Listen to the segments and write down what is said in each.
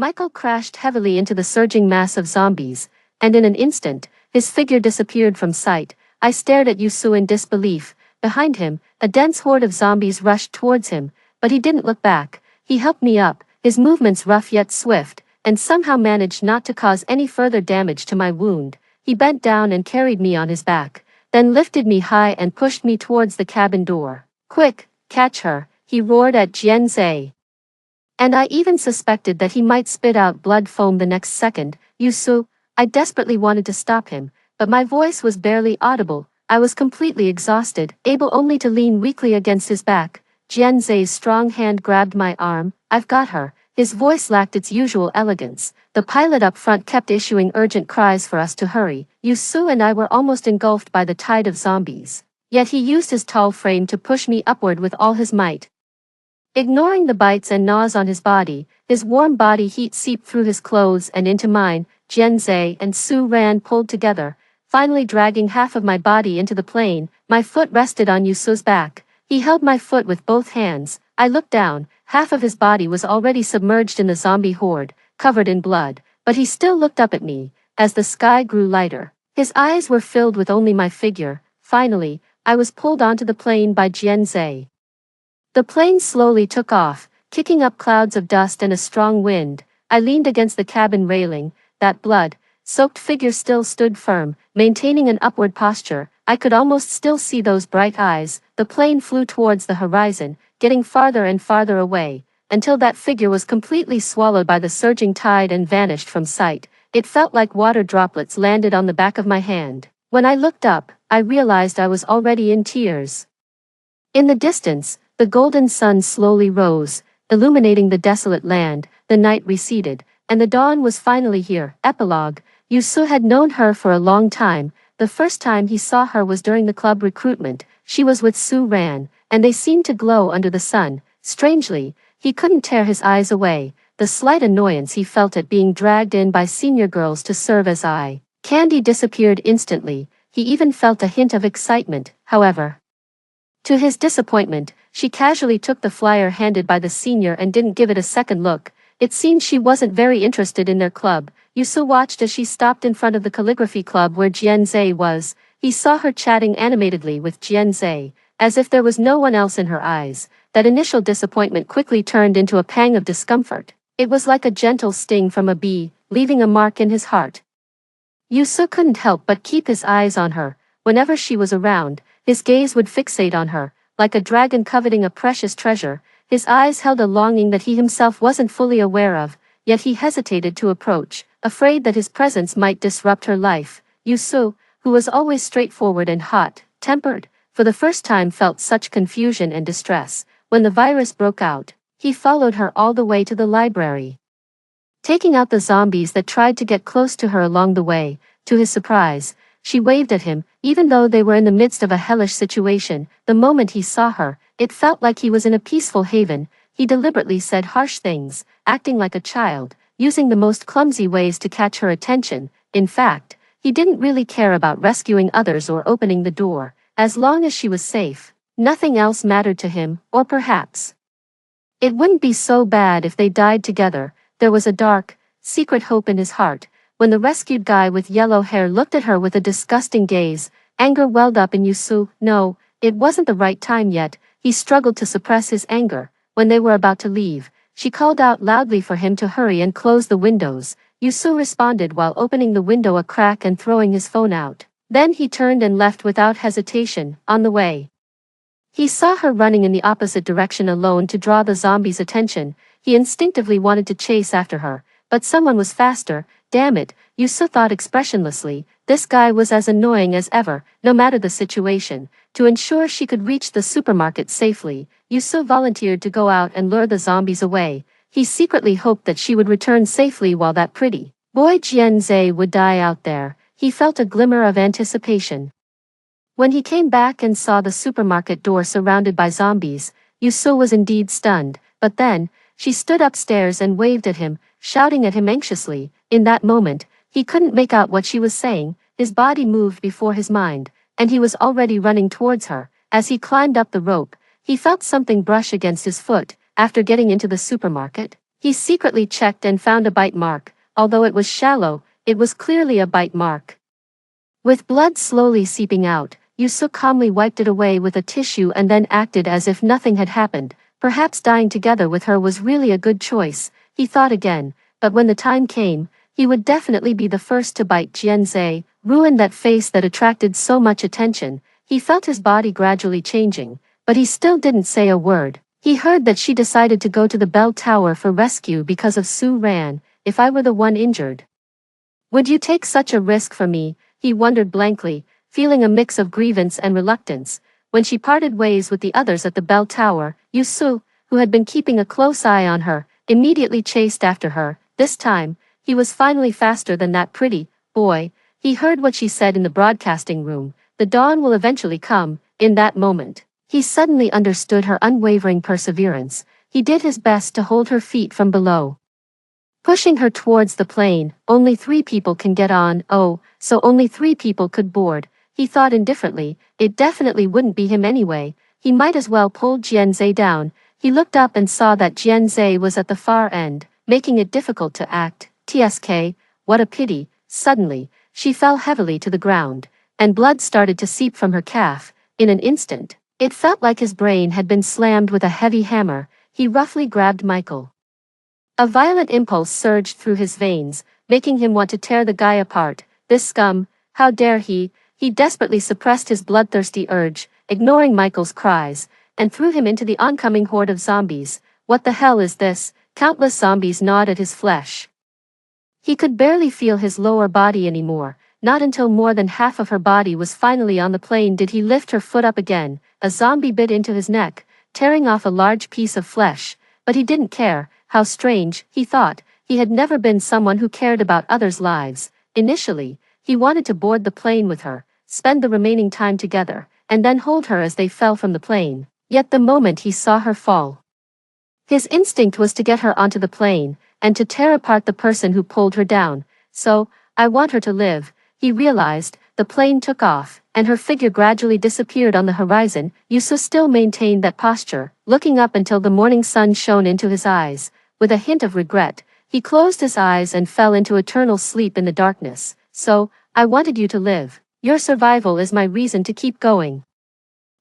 Michael crashed heavily into the surging mass of zombies, and in an instant, his figure disappeared from sight. I stared at Yusu in disbelief. Behind him, a dense horde of zombies rushed towards him, but he didn't look back. He helped me up, his movements rough yet swift, and somehow managed not to cause any further damage to my wound. He bent down and carried me on his back, then lifted me high and pushed me towards the cabin door. "Quick, catch her," he roared at Jianzhe. And I even suspected that he might spit out blood foam the next second. "Yusu," I desperately wanted to stop him, but my voice was barely audible. I was completely exhausted, able only to lean weakly against his back. Jianzhe's strong hand grabbed my arm. "I've got her." His voice lacked its usual elegance. The pilot up front kept issuing urgent cries for us to hurry. Yusu and I were almost engulfed by the tide of zombies. Yet he used his tall frame to push me upward with all his might. Ignoring the bites and gnaws on his body, his warm body heat seeped through his clothes and into mine. Jianzhe and Su Ran pulled together, finally dragging half of my body into the plane. My foot rested on Yusu's back. He held my foot with both hands. I looked down. Half of his body was already submerged in the zombie horde, covered in blood, but he still looked up at me. As the sky grew lighter, his eyes were filled with only my figure. Finally, I was pulled onto the plane by Jianzhe. The plane slowly took off, kicking up clouds of dust and a strong wind. I leaned against the cabin railing. That blood-soaked figure still stood firm, maintaining an upward posture. I could almost still see those bright eyes. The plane flew towards the horizon, getting farther and farther away, until that figure was completely swallowed by the surging tide and vanished from sight. It felt like water droplets landed on the back of my hand. When I looked up, I realized I was already in tears. In the distance, the golden sun slowly rose, illuminating the desolate land. The night receded, and the dawn was finally here. Epilogue. Yusu had known her for a long time. The first time he saw her was during the club recruitment. She was with Su Ran, and they seemed to glow under the sun. Strangely, he couldn't tear his eyes away. The slight annoyance he felt at being dragged in by senior girls to serve as eye candy disappeared instantly. He even felt a hint of excitement, however. To his disappointment, she casually took the flyer handed by the senior and didn't give it a second look. It seemed she wasn't very interested in their club. Yusu watched as she stopped in front of the calligraphy club where Jianzhe was. He saw her chatting animatedly with Jianzhe, as if there was no one else in her eyes. That initial disappointment quickly turned into a pang of discomfort. It was like a gentle sting from a bee, leaving a mark in his heart. Yusu couldn't help but keep his eyes on her. Whenever she was around, his gaze would fixate on her, like a dragon coveting a precious treasure. His eyes held a longing that he himself wasn't fully aware of, yet he hesitated to approach, afraid that his presence might disrupt her life. Yusu, who was always straightforward and hot-tempered, for the first time felt such confusion and distress. When the virus broke out, he followed her all the way to the library, taking out the zombies that tried to get close to her along the way. To his surprise, she waved at him, even though they were in the midst of a hellish situation. The moment he saw her, it felt like he was in a peaceful haven. He deliberately said harsh things, acting like a child, using the most clumsy ways to catch her attention. In fact, he didn't really care about rescuing others or opening the door. As long as she was safe, nothing else mattered to him. Or perhaps it wouldn't be so bad if they died together. There was a dark, secret hope in his heart. When the rescued guy with yellow hair looked at her with a disgusting gaze, anger welled up in Yusu. No, it wasn't the right time yet. He struggled to suppress his anger. When they were about to leave, she called out loudly for him to hurry and close the windows. Yusu responded while opening the window a crack and throwing his phone out. Then he turned and left without hesitation. On the way, he saw her running in the opposite direction alone to draw the zombies' attention. He instinctively wanted to chase after her, but someone was faster. Damn it, Yusu thought expressionlessly. This guy was as annoying as ever, no matter the situation. To ensure she could reach the supermarket safely, Yusu volunteered to go out and lure the zombies away. He secretly hoped that she would return safely while that pretty boy Jianzhe would die out there. He felt a glimmer of anticipation. When he came back and saw the supermarket door surrounded by zombies, Yusu was indeed stunned. But then, she stood upstairs and waved at him, shouting at him anxiously. In that moment, he couldn't make out what she was saying. His body moved before his mind, and he was already running towards her. As he climbed up the rope, he felt something brush against his foot. After getting into the supermarket, He secretly checked and found a bite mark. Although it was shallow, it was clearly a bite mark. With blood slowly seeping out, Yusuk calmly wiped it away with a tissue and then acted as if nothing had happened. Perhaps dying together with her was really a good choice, he thought again, but when the time came, he would definitely be the first to bite Jianzhe, ruin that face that attracted so much attention. He felt his body gradually changing, but he still didn't say a word. He heard that she decided to go to the bell tower for rescue because of Su Ran. If I were the one injured, would you take such a risk for me? He wondered blankly, feeling a mix of grievance and reluctance. When she parted ways with the others at the bell tower, Yusu, who had been keeping a close eye on her, immediately chased after her. This time, he was finally faster than that pretty boy. He heard what she said in the broadcasting room. The dawn will eventually come. In that moment, he suddenly understood her unwavering perseverance. He did his best to hold her feet from below, pushing her towards the plane. Only 3 people can get on. Oh, so only 3 people could board. He thought indifferently, it definitely wouldn't be him anyway. He might as well pull Jianzhe down. He looked up and saw that Jianzhe was at the far end, making it difficult to act. TSK, what a pity. Suddenly, she fell heavily to the ground, and blood started to seep from her calf. In an instant, it felt like his brain had been slammed with a heavy hammer. He roughly grabbed Michael. A violent impulse surged through his veins, making him want to tear the guy apart. This scum, how dare he? He desperately suppressed his bloodthirsty urge, ignoring Michael's cries, and threw him into the oncoming horde of zombies. What the hell is this? Countless zombies gnawed at his flesh. He could barely feel his lower body anymore. Not until more than half of her body was finally on the plane did he lift her foot up again. A zombie bit into his neck, tearing off a large piece of flesh, but he didn't care. How strange, he thought. He had never been someone who cared about others' lives. Initially, he wanted to board the plane with her, spend the remaining time together, and then hold her as they fell from the plane. Yet the moment he saw her fall, his instinct was to get her onto the plane, and to tear apart the person who pulled her down. So, I want her to live, he realized. The plane took off, and her figure gradually disappeared on the horizon. Yusu still maintained that posture, looking up until the morning sun shone into his eyes. With a hint of regret, he closed his eyes and fell into eternal sleep in the darkness. So, I wanted you to live. Your survival is my reason to keep going.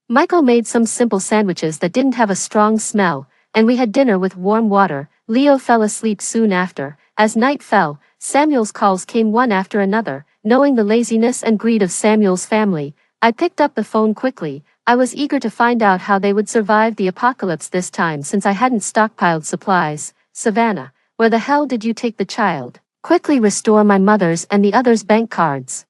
Michael made some simple sandwiches that didn't have a strong smell, and we had dinner with warm water. Leo fell asleep soon after. As night fell, Samuel's calls came one after another. Knowing the laziness and greed of Samuel's family, I picked up the phone quickly. I was eager to find out how they would survive the apocalypse this time since I hadn't stockpiled supplies. Savannah, where the hell did you take the child? Quickly restore my mother's and the others' bank cards.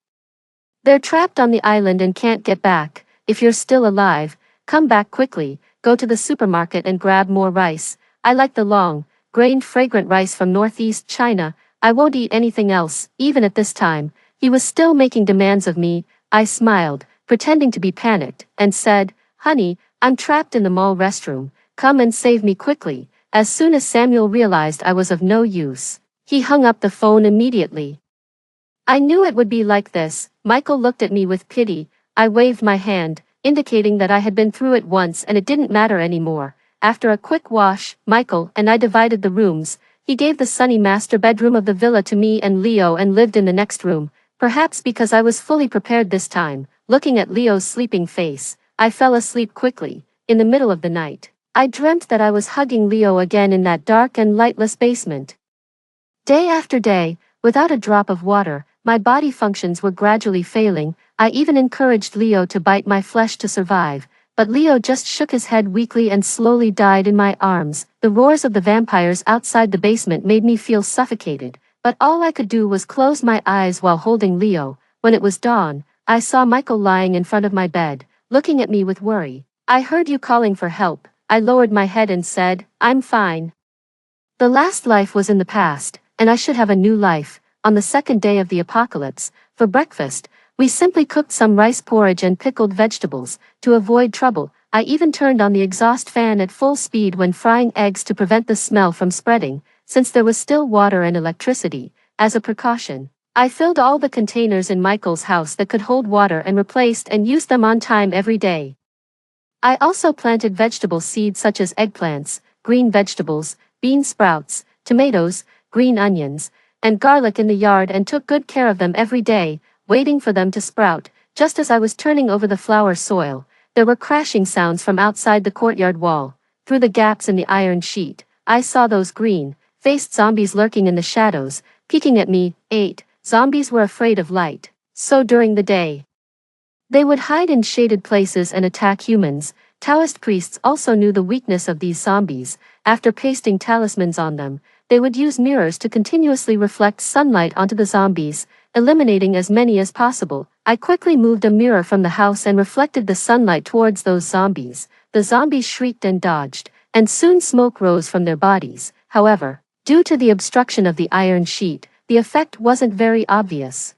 They're trapped on the island and can't get back. If you're still alive, come back quickly. Go to the supermarket and grab more rice. I like the long, grained fragrant rice from northeast China. I won't eat anything else. Even at this time, he was still making demands of me. I smiled, pretending to be panicked, and said, "Honey, I'm trapped in the mall restroom. Come and save me quickly." As soon as Samuel realized I was of no use, he hung up the phone immediately. I knew it would be like this. Michael looked at me with pity. I waved my hand, indicating that I had been through it once and it didn't matter anymore. After a quick wash, Michael and I divided the rooms. He gave the sunny master bedroom of the villa to me and Leo and lived in the next room. Perhaps because I was fully prepared this time. Looking at Leo's sleeping face, I fell asleep quickly. In the middle of the night, I dreamt that I was hugging Leo again in that dark and lightless basement. Day after day, without a drop of water, my body functions were gradually failing. I even encouraged Leo to bite my flesh to survive, but Leo just shook his head weakly and slowly died in my arms. The roars of the vampires outside the basement made me feel suffocated, but all I could do was close my eyes while holding Leo. When it was dawn, I saw Michael lying in front of my bed, looking at me with worry. "I heard you calling for help." I lowered my head and said, "I'm fine. The last life was in the past, and I should have a new life." On the second day of the apocalypse, for breakfast, we simply cooked some rice porridge and pickled vegetables. To avoid trouble, I even turned on the exhaust fan at full speed when frying eggs to prevent the smell from spreading. Since there was still water and electricity, as a precaution, I filled all the containers in Michael's house that could hold water and replaced and used them on time every day. I also planted vegetable seeds such as eggplants, green vegetables, bean sprouts, tomatoes, green onions, and garlic in the yard and took good care of them every day, waiting for them to sprout. Just as I was turning over the flower soil, there were crashing sounds from outside the courtyard wall. Through the gaps in the iron sheet, I saw those green-faced zombies lurking in the shadows, peeking at me. 8. Zombies were afraid of light, so during the day, they would hide in shaded places and attack humans. Taoist priests also knew the weakness of these zombies. After pasting talismans on them, they would use mirrors to continuously reflect sunlight onto the zombies, eliminating as many as possible. I quickly moved a mirror from the house and reflected the sunlight towards those zombies. The zombies shrieked and dodged, and soon smoke rose from their bodies. However, due to the obstruction of the iron sheet, the effect wasn't very obvious.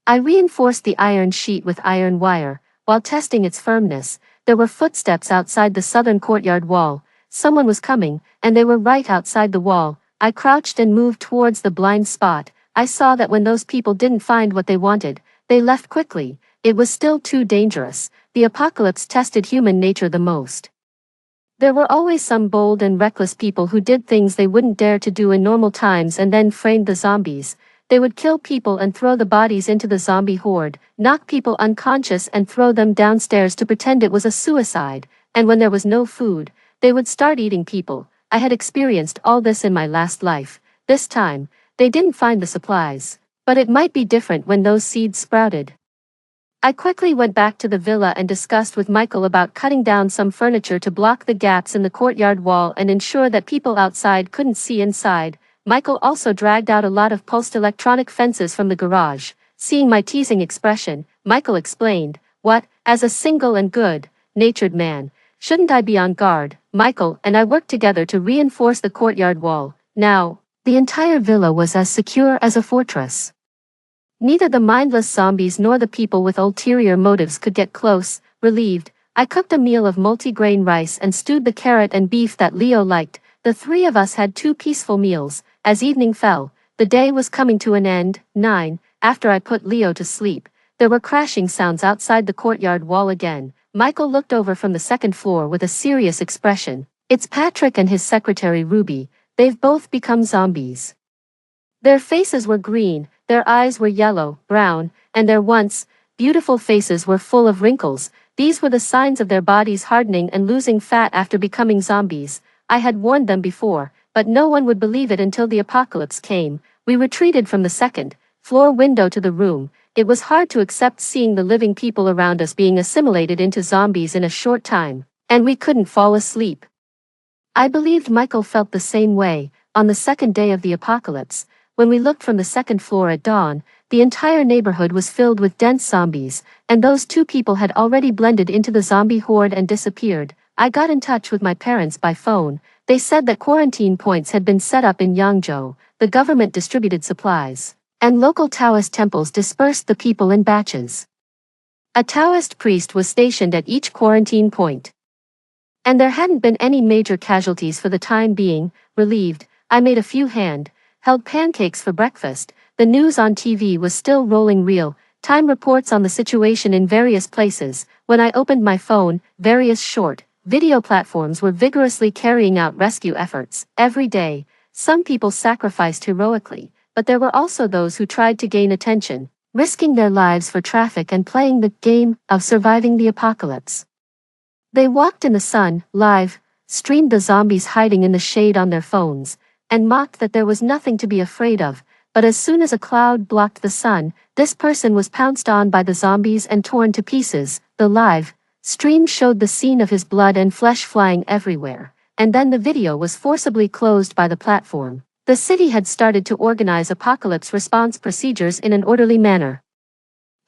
I reinforced the iron sheet with iron wire. While testing its firmness, there were footsteps outside the southern courtyard wall. Someone was coming, and they were right outside the wall. I crouched and moved towards the blind spot. I saw that when those people didn't find what they wanted, they left quickly. It was still too dangerous. The apocalypse tested human nature the most. There were always some bold and reckless people who did things they wouldn't dare to do in normal times and then framed the zombies. They would kill people and throw the bodies into the zombie horde, knock people unconscious and throw them downstairs to pretend it was a suicide, and when there was no food, they would start eating people. I had experienced all this in my last life. This time, they didn't find the supplies, but it might be different when those seeds sprouted. I quickly went back to the villa and discussed with Michael about cutting down some furniture to block the gaps in the courtyard wall and ensure that people outside couldn't see inside. Michael also dragged out a lot of pulsed electronic fences from the garage. Seeing my teasing expression, Michael explained, "What, as a single and good-natured man, shouldn't I be on guard?" Michael and I worked together to reinforce the courtyard wall. Now, the entire villa was as secure as a fortress. Neither the mindless zombies nor the people with ulterior motives could get close. Relieved, I cooked a meal of multigrain rice and stewed the carrot and beef that Leo liked. The three of us had 2 peaceful meals. As evening fell, the day was coming to an end. 9. After I put Leo to sleep, there were crashing sounds outside the courtyard wall again. Michael looked over from the second floor with a serious expression. "It's Patrick and his secretary Ruby. They've both become zombies. Their faces were green, their eyes were yellow, brown, and their once beautiful faces were full of wrinkles. These were the signs of their bodies hardening and losing fat after becoming zombies. I had warned them before, but no one would believe it until the apocalypse came. We retreated from the second-floor window to the room. It was hard to accept seeing the living people around us being assimilated into zombies in a short time, and we couldn't fall asleep. I believed Michael felt the same way. On the second day of the apocalypse, when we looked from the second floor at dawn, the entire neighborhood was filled with dense zombies, and those 2 people had already blended into the zombie horde and disappeared. I got in touch with my parents by phone. They said that quarantine points had been set up in Yangzhou, the government distributed supplies, and local Taoist temples dispersed the people in batches. A Taoist priest was stationed at each quarantine point. And there hadn't been any major casualties for the time being. Relieved, I made a few hand-held pancakes for breakfast. The news on TV was still rolling real-time reports on the situation in various places. When I opened my phone, various short video platforms were vigorously carrying out rescue efforts. Every day, some people sacrificed heroically, but there were also those who tried to gain attention, risking their lives for traffic and playing the game of surviving the apocalypse. They walked in the sun, live, streamed the zombies hiding in the shade on their phones, and mocked that there was nothing to be afraid of. But as soon as a cloud blocked the sun, this person was pounced on by the zombies and torn to pieces. The live stream showed the scene of his blood and flesh flying everywhere, and then the video was forcibly closed by the platform. The city had started to organize apocalypse response procedures in an orderly manner.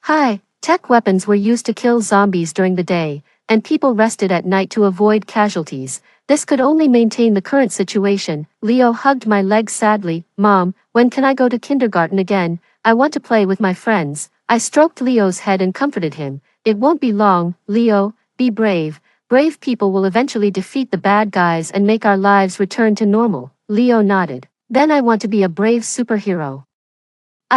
High-tech weapons were used to kill zombies during the day, and people rested at night to avoid casualties. This could only maintain the current situation. Leo hugged my leg sadly. "Mom, when can I go to kindergarten again? I want to play with my friends." I stroked Leo's head and comforted him. "It won't be long, Leo. Be brave. Brave people will eventually defeat the bad guys and make our lives return to normal." Leo nodded. "Then I want to be a brave superhero."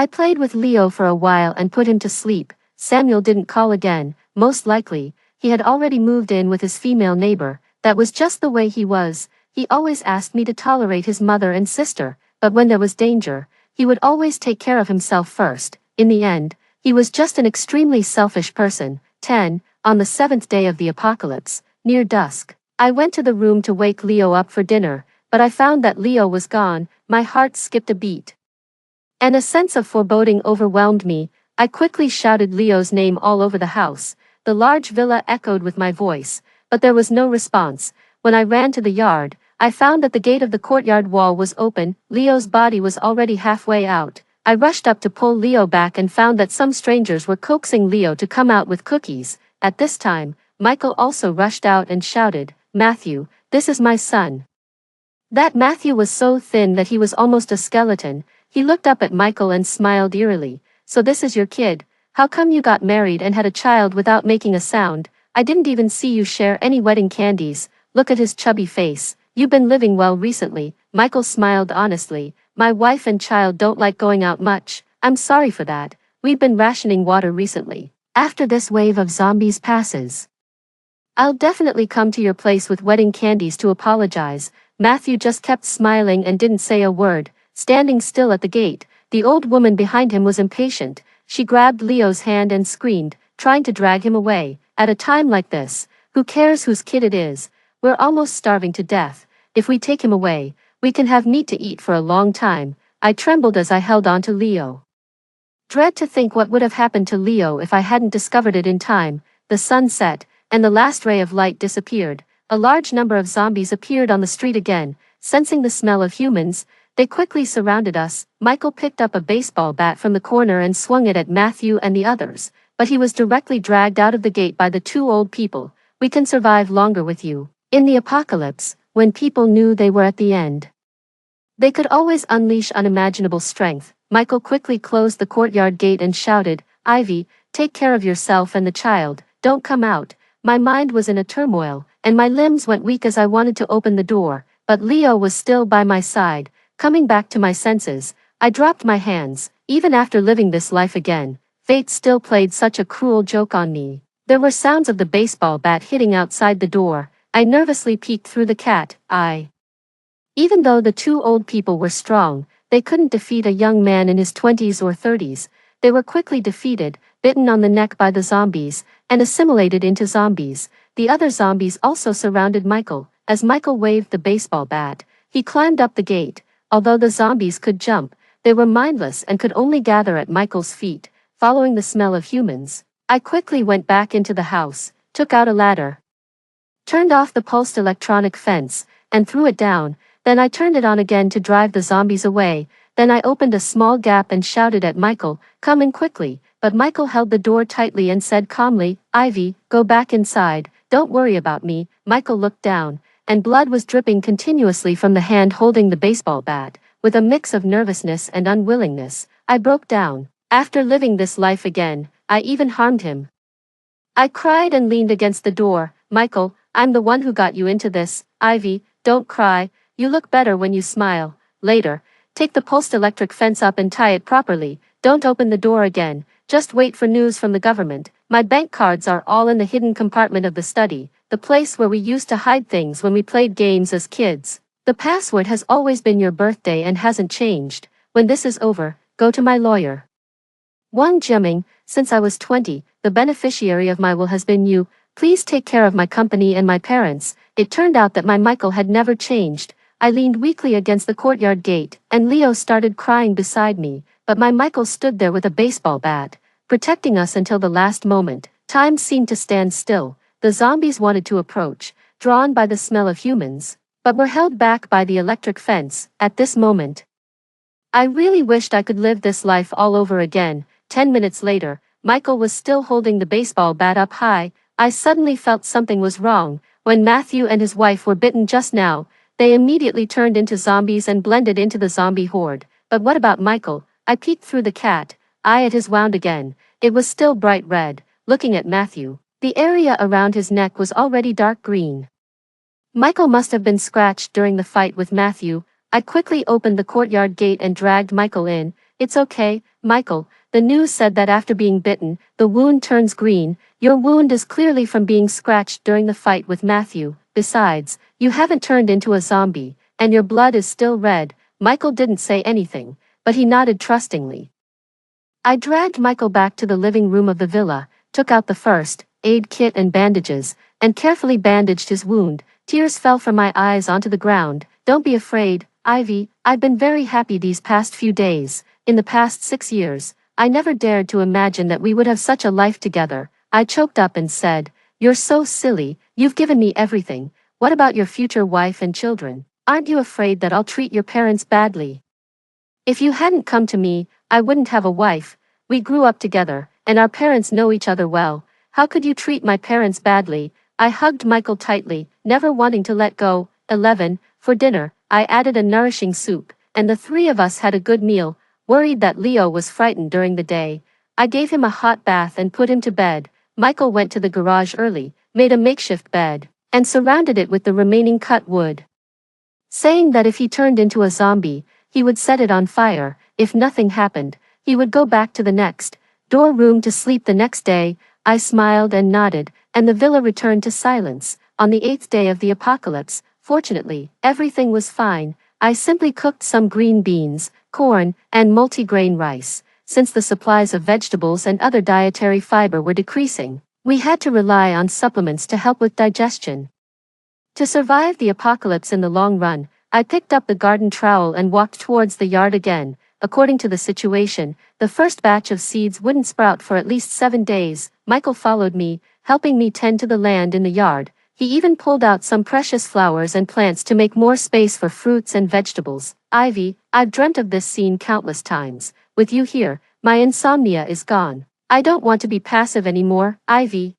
I played with Leo for a while and put him to sleep. Samuel didn't call again. Most likely, he had already moved in with his female neighbor. That was just the way he was. he always asked me to tolerate his mother and sister, but when there was danger, he would always take care of himself first. In the end, he was just an extremely selfish person. 10. On the seventh day of the apocalypse, near dusk, I went to the room to wake Leo up for dinner, but I found that Leo was gone. My heart skipped a beat, and a sense of foreboding overwhelmed me. I quickly shouted Leo's name all over the house. The large villa echoed with my voice, but there was no response. When I ran to the yard, I found that the gate of the courtyard wall was open. Leo's body was already halfway out. I rushed up to pull Leo back and found that some strangers were coaxing Leo to come out with cookies. At this time, Michael also rushed out and shouted, "Matthew, this is my son." That Matthew was so thin that he was almost a skeleton. He looked up at Michael and smiled eerily. "So this is your kid? How come you got married and had a child without making a sound? I didn't even see you share any wedding candies." Look at his chubby face. "You've been living well recently." Michael smiled honestly. "My wife and child don't like going out much. I'm sorry for that. We've been rationing water recently. After this wave of zombies passes, I'll definitely come to your place with wedding candies to apologize." Matthew just kept smiling and didn't say a word, standing still at the gate. The old woman behind him was impatient. She grabbed Leo's hand and screamed, trying to drag him away. "At a time like this, who cares whose kid it is? We're almost starving to death. If we take him away, we can have meat to eat for a long time." I trembled as I held on to Leo. Dread to think what would have happened to Leo if I hadn't discovered it in time. The sun set, and the last ray of light disappeared. A large number of zombies appeared on the street again. Sensing the smell of humans, they quickly surrounded us. Michael picked up a baseball bat from the corner and swung it at Matthew and the others, but he was directly dragged out of the gate by the two old people. "We can survive longer with you." In the apocalypse, when people knew they were at the end, they could always unleash unimaginable strength. Michael quickly closed the courtyard gate and shouted, "Ivy, take care of yourself and the child. Don't come out." My mind was in a turmoil, and my limbs went weak as I wanted to open the door, but Leo was still by my side. Coming back to my senses, I dropped my hands. Even after living this life again, fate still played such a cruel joke on me. There were sounds of the baseball bat hitting outside the door. I nervously peeked through the cat eye. Even though the two old people were strong, they couldn't defeat a young man in his 20s or 30s. They were quickly defeated, bitten on the neck by the zombies, and assimilated into zombies. The other zombies also surrounded Michael. As Michael waved the baseball bat, he climbed up the gate. Although the zombies could jump, they were mindless and could only gather at Michael's feet, following the smell of humans. I quickly went back into the house, took out a ladder, turned off the pulsed electronic fence, and threw it down. Then I turned it on again to drive the zombies away. Then I opened a small gap and shouted at Michael, "Come in quickly." But Michael held the door tightly and said calmly, "Ivy, go back inside. Don't worry about me." Michael looked down, and blood was dripping continuously from the hand holding the baseball bat. With a mix of nervousness and unwillingness, I broke down. After living this life again, I even harmed him. I cried and leaned against the door. "Michael, I'm the one who got you into this." "Ivy, don't cry. You look better when you smile." "Later. Take the pulsed electric fence up and tie it properly. Don't open the door again. Just wait for news from the government." My bank cards are all in the hidden compartment of the study, the place where we used to hide things when we played games as kids. The password has always been your birthday and hasn't changed. When this is over, go to my lawyer. 1. Jimming, since I was 20, the beneficiary of my will has been you. Please take care of my company and my parents. It turned out that my Michael had never changed. I leaned weakly against the courtyard gate, and Leo started crying beside me, but my Michael stood there with a baseball bat, protecting us until the last moment. Time seemed to stand still. The zombies wanted to approach, drawn by the smell of humans, but were held back by the electric fence. At this moment, I really wished I could live this life all over again. 10 minutes later, Michael was still holding the baseball bat up high. I suddenly felt something was wrong. When Matthew and his wife were bitten just now, they immediately turned into zombies and blended into the zombie horde. But what about Michael? I peeked through the cat eye at his wound again. It was still bright red. Looking at Matthew, the area around his neck was already dark green. Michael must have been scratched during the fight with Matthew. I quickly opened the courtyard gate and dragged Michael in. "It's okay, Michael. The news said that after being bitten, the wound turns green. Your wound is clearly from being scratched during the fight with Matthew. Besides, you haven't turned into a zombie, and your blood is still red. Michael didn't say anything, but he nodded trustingly. I dragged Michael back to the living room of the villa, took out the first aid kit and bandages, and carefully bandaged his wound. Tears fell from my eyes onto the ground. Don't be afraid, Ivy. I've been very happy these past few days. In the past 6 years, I never dared to imagine that we would have such a life together. I choked up and said, "You're so silly, you've given me everything. What about your future wife and children? Aren't you afraid that I'll treat your parents badly? If you hadn't come to me, I wouldn't have a wife. We grew up together, and our parents know each other well. How could you treat my parents badly?" I hugged Michael tightly, never wanting to let go. 11. For dinner, I added a nourishing soup, and the three of us had a good meal. Worried that Leo was frightened during the day, I gave him a hot bath and put him to bed. Michael went to the garage early, made a makeshift bed, and surrounded it with the remaining cut wood, saying that if he turned into a zombie, he would set it on fire. If nothing happened, he would go back to the next door room to sleep the next day. I smiled and nodded, and the villa returned to silence. On the 8th day of the apocalypse, fortunately, everything was fine. I simply cooked some green beans, corn, and multigrain rice. Since the supplies of vegetables and other dietary fiber were decreasing, we had to rely on supplements to help with digestion. To survive the apocalypse in the long run, I picked up the garden trowel and walked towards the yard again. According to the situation, the first batch of seeds wouldn't sprout for at least 7 days. Michael followed me, helping me tend to the land in the yard. He even pulled out some precious flowers and plants to make more space for fruits and vegetables. Ivy, I've dreamt of this scene countless times. With you here, my insomnia is gone. I don't want to be passive anymore, Ivy.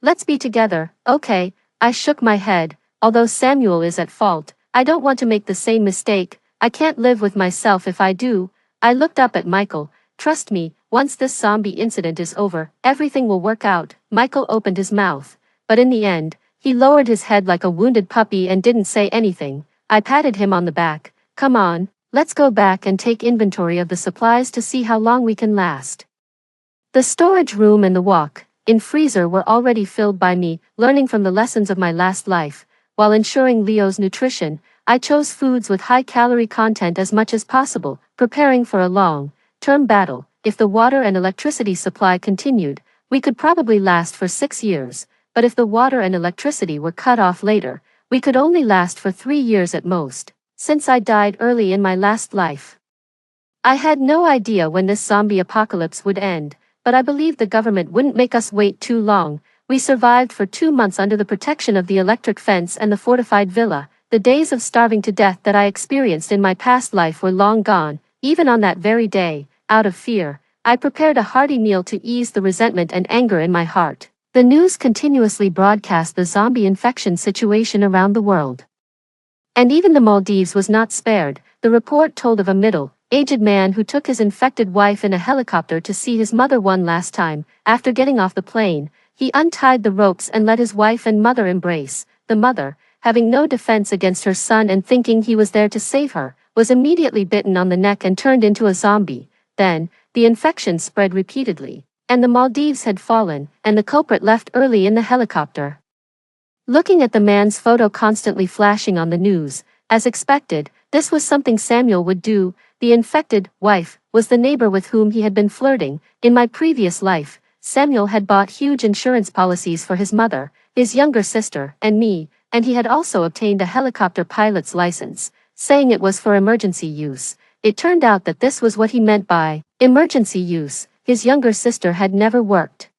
Let's be together, okay? I shook my head. Although Samuel is at fault, I don't want to make the same mistake. I can't live with myself if I do. I looked up at Michael. Trust me, once this zombie incident is over, everything will work out. Michael opened his mouth, but in the end, he lowered his head like a wounded puppy and didn't say anything. I patted him on the back. Come on, let's go back and take inventory of the supplies to see how long we can last. The storage room and the walk-in freezer were already filled by me, learning from the lessons of my last life. While ensuring Leo's nutrition, I chose foods with high-calorie content as much as possible, preparing for a long-term battle. If the water and electricity supply continued, we could probably last for 6 years, but if the water and electricity were cut off later, we could only last for 3 years at most. Since I died early in my last life, I had no idea when this zombie apocalypse would end, but I believed the government wouldn't make us wait too long. We survived for 2 months under the protection of the electric fence and the fortified villa. The days of starving to death that I experienced in my past life were long gone. Even on that very day, out of fear, I prepared a hearty meal to ease the resentment and anger in my heart. The news continuously broadcast the zombie infection situation around the world, and even the Maldives was not spared. The report told of a middle-aged man who took his infected wife in a helicopter to see his mother one last time. After getting off the plane, he untied the ropes and let his wife and mother embrace. The mother, having no defense against her son and thinking he was there to save her, was immediately bitten on the neck and turned into a zombie. Then, the infection spread repeatedly, and the Maldives had fallen, and the culprit left early in the helicopter. Looking at the man's photo constantly flashing on the news, as expected, this was something Samuel would do. The infected wife was the neighbor with whom he had been flirting. In my previous life, Samuel had bought huge insurance policies for his mother, his younger sister, and me, and he had also obtained a helicopter pilot's license, saying it was for emergency use. It turned out that this was what he meant by emergency use. His younger sister had never worked.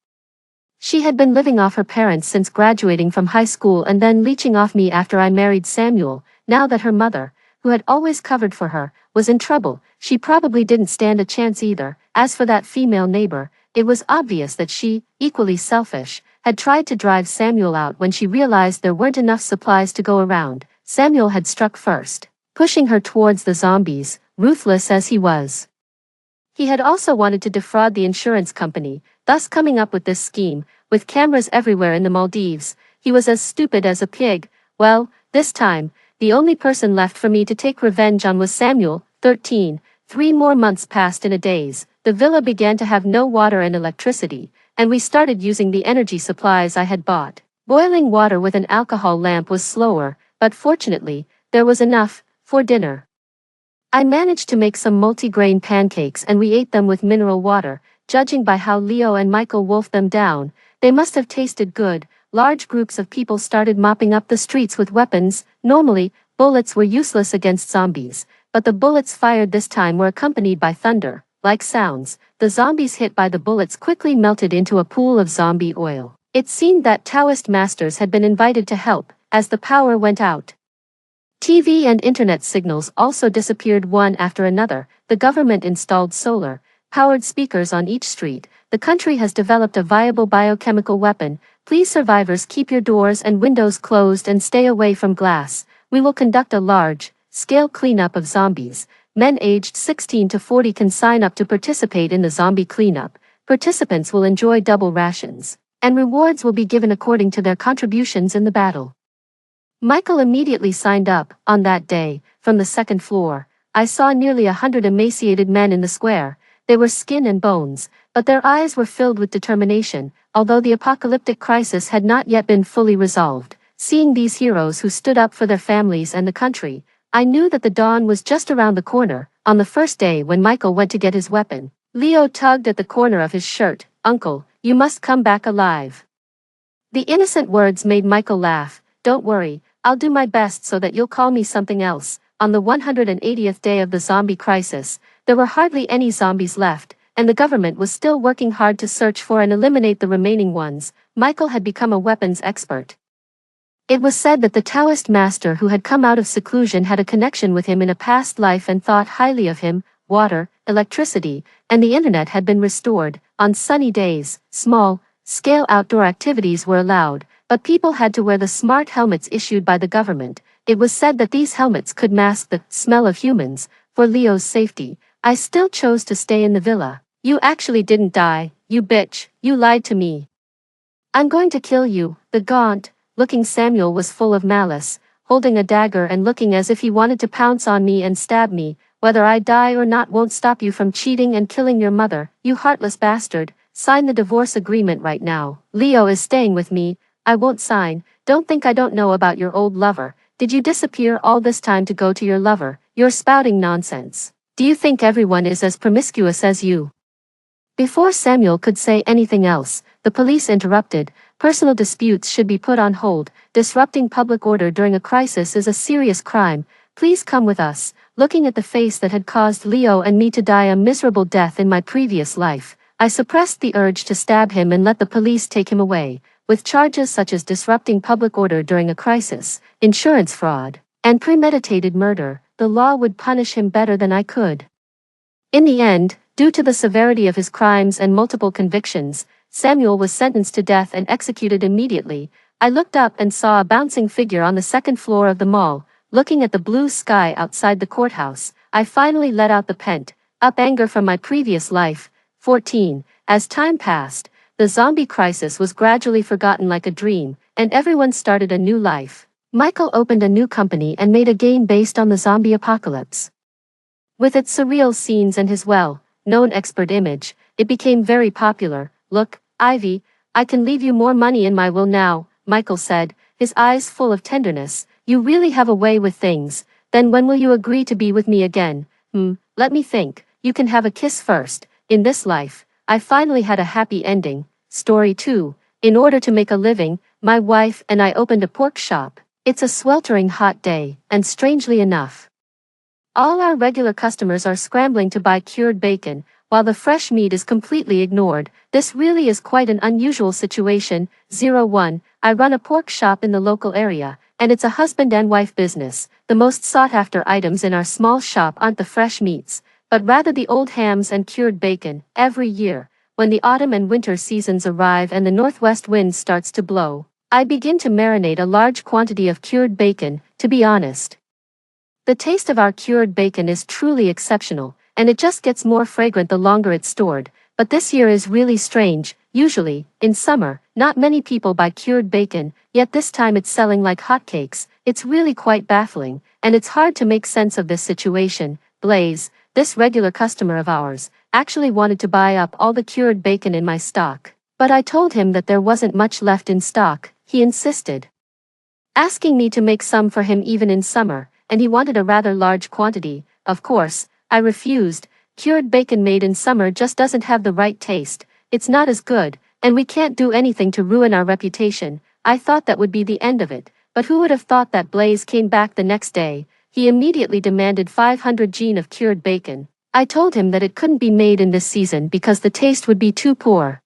She had been living off her parents since graduating from high school and then leeching off me after I married Samuel. Now that her mother, who had always covered for her, was in trouble, she probably didn't stand a chance either. As for that female neighbor, it was obvious that she, equally selfish, had tried to drive Samuel out when she realized there weren't enough supplies to go around. Samuel had struck first, pushing her towards the zombies, ruthless as he was. He had also wanted to defraud the insurance company, thus coming up with this scheme. With cameras everywhere in the Maldives, he was as stupid as a pig. Well, this time, the only person left for me to take revenge on was Samuel. 13. 3 more months passed in a daze. The villa began to have no water and electricity, and we started using the energy supplies I had bought. Boiling water with an alcohol lamp was slower, but fortunately, there was enough for dinner. I managed to make some multi-grain pancakes and we ate them with mineral water. Judging by how Leo and Michael wolfed them down, they must have tasted good. Large groups of people started mopping up the streets with weapons. Normally, bullets were useless against zombies, but the bullets fired this time were accompanied by thunder, like sounds. The zombies hit by the bullets quickly melted into a pool of zombie oil. It seemed that Taoist masters had been invited to help, as the power went out. TV and internet signals also disappeared one after another. The government installed solar-powered speakers on each street. The country has developed a viable biochemical weapon. Please survivors, keep your doors and windows closed and stay away from glass. We will conduct a large-scale cleanup of zombies. Men aged 16 to 40 can sign up to participate in the zombie cleanup. Participants will enjoy double rations, and rewards will be given according to their contributions in the battle. Michael immediately signed up. On that day, from the second floor, I saw nearly 100 emaciated men in the square. They were skin and bones, but their eyes were filled with determination. Although the apocalyptic crisis had not yet been fully resolved, seeing these heroes who stood up for their families and the country, I knew that the dawn was just around the corner. On the first day when Michael went to get his weapon, Leo tugged at the corner of his shirt. "Uncle, you must come back alive." The innocent words made Michael laugh. "Don't worry, I'll do my best so that you'll call me something else." On the 180th day of the zombie crisis, there were hardly any zombies left, and the government was still working hard to search for and eliminate the remaining ones. Michael had become a weapons expert. It was said that the Taoist master who had come out of seclusion had a connection with him in a past life and thought highly of him. Water, electricity, and the internet had been restored. On sunny days, small-scale outdoor activities were allowed, but people had to wear the smart helmets issued by the government. It was said that these helmets could mask the smell of humans. For Leo's safety, I still chose to stay in the villa. "You actually didn't die, you bitch, you lied to me. I'm going to kill you." The gaunt-looking Samuel was full of malice, holding a dagger and looking as if he wanted to pounce on me and stab me. "Whether I die or not won't stop you from cheating and killing your mother, you heartless bastard. Sign the divorce agreement right now." "Leo is staying with me." "I won't sign." "Don't think I don't know about your old lover. Did you disappear all this time to go to your lover? You're spouting nonsense. Do you think everyone is as promiscuous as you?" Before Samuel could say anything else, the police interrupted. "Personal disputes should be put on hold. Disrupting public order during a crisis is a serious crime. Please come with us." Looking at the face that had caused Leo and me to die a miserable death in my previous life, I suppressed the urge to stab him and let the police take him away. With charges such as disrupting public order during a crisis, insurance fraud, and premeditated murder, the law would punish him better than I could. In the end, due to the severity of his crimes and multiple convictions, Samuel was sentenced to death and executed immediately. I looked up and saw a bouncing figure on the second floor of the mall. Looking at the blue sky outside the courthouse, I finally let out the pent-up anger from my previous life. 14. As time passed, the zombie crisis was gradually forgotten like a dream, and everyone started a new life. Michael opened a new company and made a game based on the zombie apocalypse. With its surreal scenes and his well-known expert image, it became very popular. "Look, Ivy, I can leave you more money in my will now," Michael said, his eyes full of tenderness. "You really have a way with things. Then when will you agree to be with me again?" Let me think. You can have a kiss first." In this life, I finally had a happy ending. Story 2. In order to make a living, my wife and I opened a pork shop. It's a sweltering hot day, and strangely enough, all our regular customers are scrambling to buy cured bacon, while the fresh meat is completely ignored. This really is quite an unusual situation. 01. I run a pork shop in the local area, and it's a husband and wife business. The most sought-after items in our small shop aren't the fresh meats, but rather the old hams and cured bacon. Every year, when the autumn and winter seasons arrive and the northwest wind starts to blow, I begin to marinate a large quantity of cured bacon. To be honest, the taste of our cured bacon is truly exceptional, and it just gets more fragrant the longer it's stored. But this year is really strange. Usually, in summer, not many people buy cured bacon, yet this time it's selling like hotcakes. It's really quite baffling, and it's hard to make sense of this situation. Blaze, this regular customer of ours, actually wanted to buy up all the cured bacon in my stock, but I told him that there wasn't much left in stock. he insisted, asking me to make some for him even in summer, and he wanted a rather large quantity. Of course, I refused. Cured bacon made in summer just doesn't have the right taste, it's not as good, and we can't do anything to ruin our reputation. I thought that would be the end of it, but who would have thought that Blaze came back the next day? He immediately demanded 500 gin of cured bacon. I told him that it couldn't be made in this season because the taste would be too poor.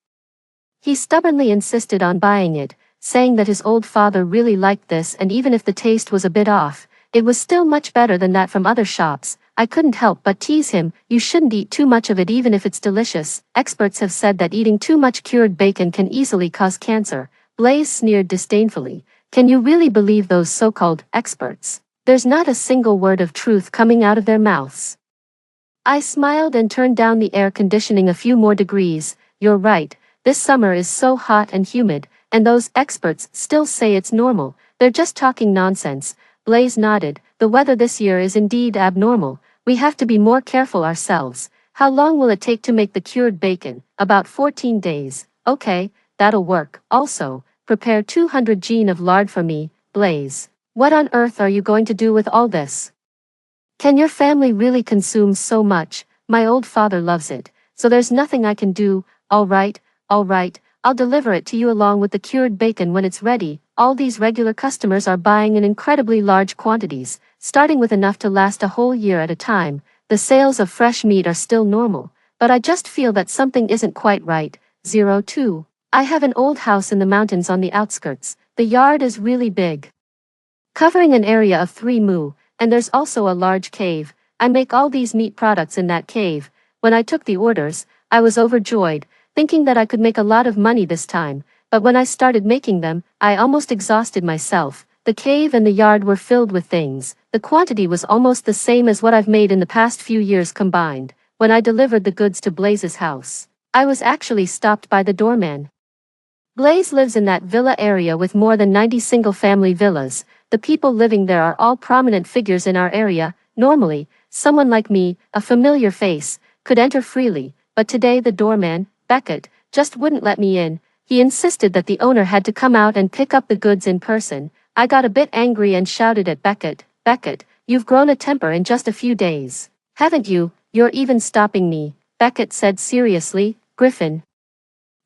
He stubbornly insisted on buying it, saying that his old father really liked this, and even if the taste was a bit off, it was still much better than that from other shops. I couldn't help but tease him. You shouldn't eat too much of it even if it's delicious. Experts have said that eating too much cured bacon can easily cause cancer. Blaze sneered disdainfully. Can you really believe those so-called experts? There's not a single word of truth coming out of their mouths. I smiled and turned down the air conditioning a few more degrees. You're right, this summer is so hot and humid, and those experts still say it's normal. They're just talking nonsense. Blaze nodded. The weather this year is indeed abnormal. We have to be more careful ourselves. How long will it take to make the cured bacon? About 14 days. Okay, that'll work. Also, prepare 200 gin of lard for me, Blaze. What on earth are you going to do with all this? Can your family really consume so much? My old father loves it, so there's nothing I can do. All right, I'll deliver it to you along with the cured bacon when it's ready. All these regular customers are buying in incredibly large quantities, starting with enough to last a whole year at a time. The sales of fresh meat are still normal, but I just feel that something isn't quite right. 02. I have an old house in the mountains on the outskirts. The yard is really big, covering an area of 3 mu, and there's also a large cave. I make all these meat products in that cave. When I took the orders, I was overjoyed, thinking that I could make a lot of money this time, but when I started making them, I almost exhausted myself. The cave and the yard were filled with things. The quantity was almost the same as what I've made in the past few years combined. When I delivered the goods to Blaze's house, I was actually stopped by the doorman. Blaze lives in that villa area with more than 90 single-family villas. The people living there are all prominent figures in our area. Normally, someone like me, a familiar face, could enter freely, but today the doorman, Beckett, just wouldn't let me in. He insisted that the owner had to come out and pick up the goods in person. I got a bit angry and shouted at Beckett, Beckett, you've grown a temper in just a few days, haven't you? You're even stopping me. Beckett said seriously, Griffin.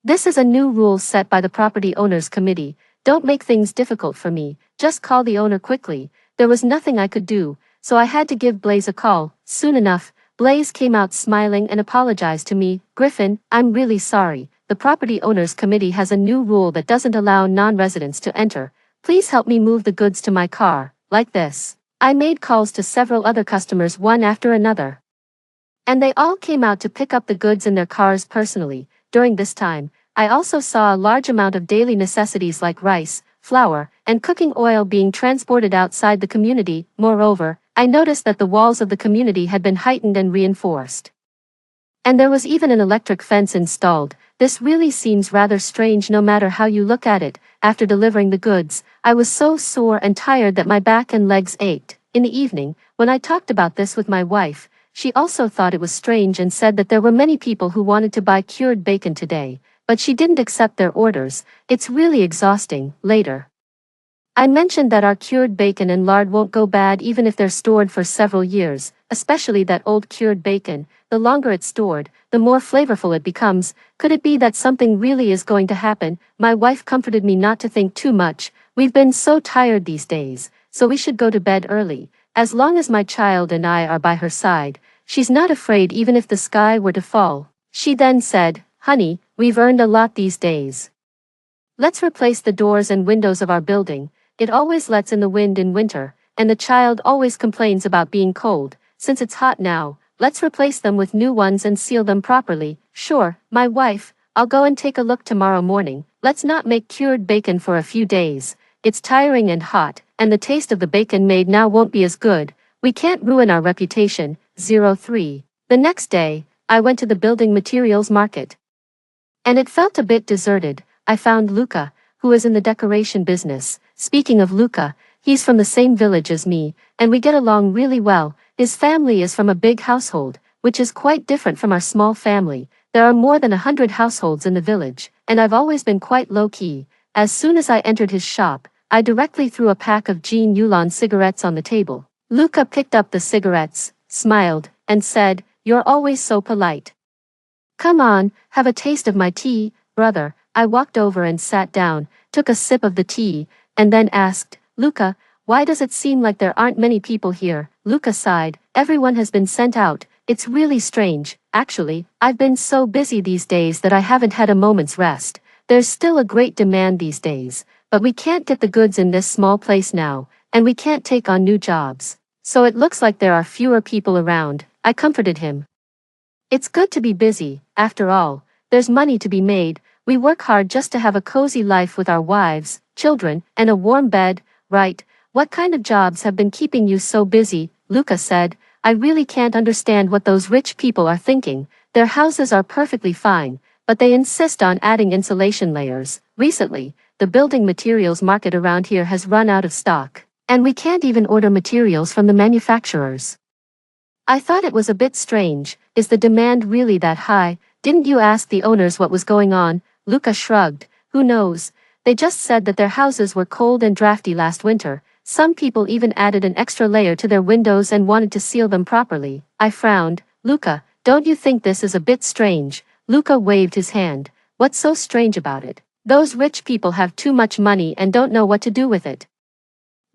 This is a new rule set by the property owners committee. Don't make things difficult for me, just call the owner quickly. There was nothing I could do, so I had to give Blaze a call. Soon enough, Blaze came out smiling and apologized to me. Griffin, I'm really sorry. The property owners committee has a new rule that doesn't allow non-residents to enter. Please help me move the goods to my car, like this. I made calls to several other customers one after another, and they all came out to pick up the goods in their cars personally. During this time, I also saw a large amount of daily necessities like rice, flour, and cooking oil being transported outside the community. Moreover, I noticed that the walls of the community had been heightened and reinforced, and there was even an electric fence installed. This really seems rather strange no matter how you look at it. After delivering the goods, I was so sore and tired that my back and legs ached. In the evening, when I talked about this with my wife, she also thought it was strange and said that there were many people who wanted to buy cured bacon today, but she didn't accept their orders. It's really exhausting. Later, I mentioned that our cured bacon and lard won't go bad even if they're stored for several years, especially that old cured bacon. The longer it's stored, the more flavorful it becomes. Could it be that something really is going to happen? My wife comforted me not to think too much. We've been so tired these days, so we should go to bed early. As long as my child and I are by her side, she's not afraid even if the sky were to fall. She then said, Honey, we've earned a lot these days. Let's replace the doors and windows of our building. It always lets in the wind in winter, and the child always complains about being cold. Since it's hot now, let's replace them with new ones and seal them properly. Sure, my wife, I'll go and take a look tomorrow morning. Let's not make cured bacon for a few days. It's tiring and hot, and the taste of the bacon made now won't be as good. We can't ruin our reputation. 03. The next day, I went to the building materials market, and it felt a bit deserted. I found Luca, who is in the decoration business. Speaking of Luca, he's from the same village as me, and we get along really well. His family is from a big household, which is quite different from our small family. There are more than 100 households in the village, and I've always been quite low-key. As soon as I entered his shop, I directly threw a pack of Jean Yulon cigarettes on the table. Luca picked up the cigarettes, smiled, and said, "You're always so polite. Come on, have a taste of my tea, brother." I walked over and sat down, took a sip of the tea, and then asked, "Luca, why does it seem like there aren't many people here?" Luca sighed, "Everyone has been sent out. It's really strange. Actually, I've been so busy these days that I haven't had a moment's rest. There's still a great demand these days, but we can't get the goods in this small place now, and we can't take on new jobs. So it looks like there are fewer people around." I comforted him. "It's good to be busy, after all. There's money to be made. We work hard just to have a cozy life with our wives, children, and a warm bed, right?" "What kind of jobs have been keeping you so busy?" Luca said. "I really can't understand what those rich people are thinking. Their houses are perfectly fine, but they insist on adding insulation layers. Recently, the building materials market around here has run out of stock, and we can't even order materials from the manufacturers. I thought it was a bit strange. Is the demand really that high? Didn't you ask the owners what was going on?" Luca shrugged. "Who knows? They just said that their houses were cold and drafty last winter. Some people even added an extra layer to their windows and wanted to seal them properly." I frowned. "Luca, don't you think this is a bit strange?" Luca waved his hand. "What's so strange about it? Those rich people have too much money and don't know what to do with it.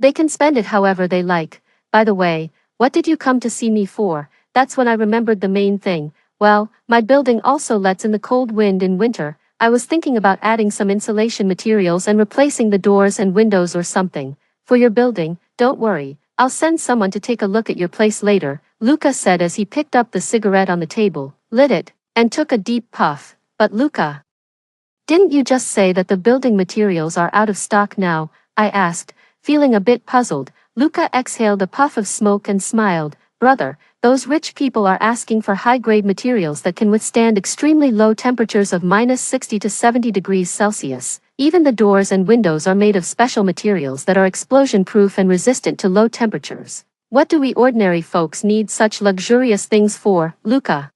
They can spend it however they like. By the way, what did you come to see me for?" That's when I remembered the main thing. "Well, my building also lets in the cold wind in winter. I was thinking about adding some insulation materials and replacing the doors and windows or something. For your building, don't worry, I'll send someone to take a look at your place later," Luca said as he picked up the cigarette on the table, lit it, and took a deep puff. "But Luca, didn't you just say that the building materials are out of stock now?" I asked, feeling a bit puzzled. Luca exhaled a puff of smoke and smiled. "Brother, those rich people are asking for high-grade materials that can withstand extremely low temperatures of -60 to 70 degrees Celsius. Even the doors and windows are made of special materials that are explosion-proof and resistant to low temperatures. What do we ordinary folks need such luxurious things for, Luca?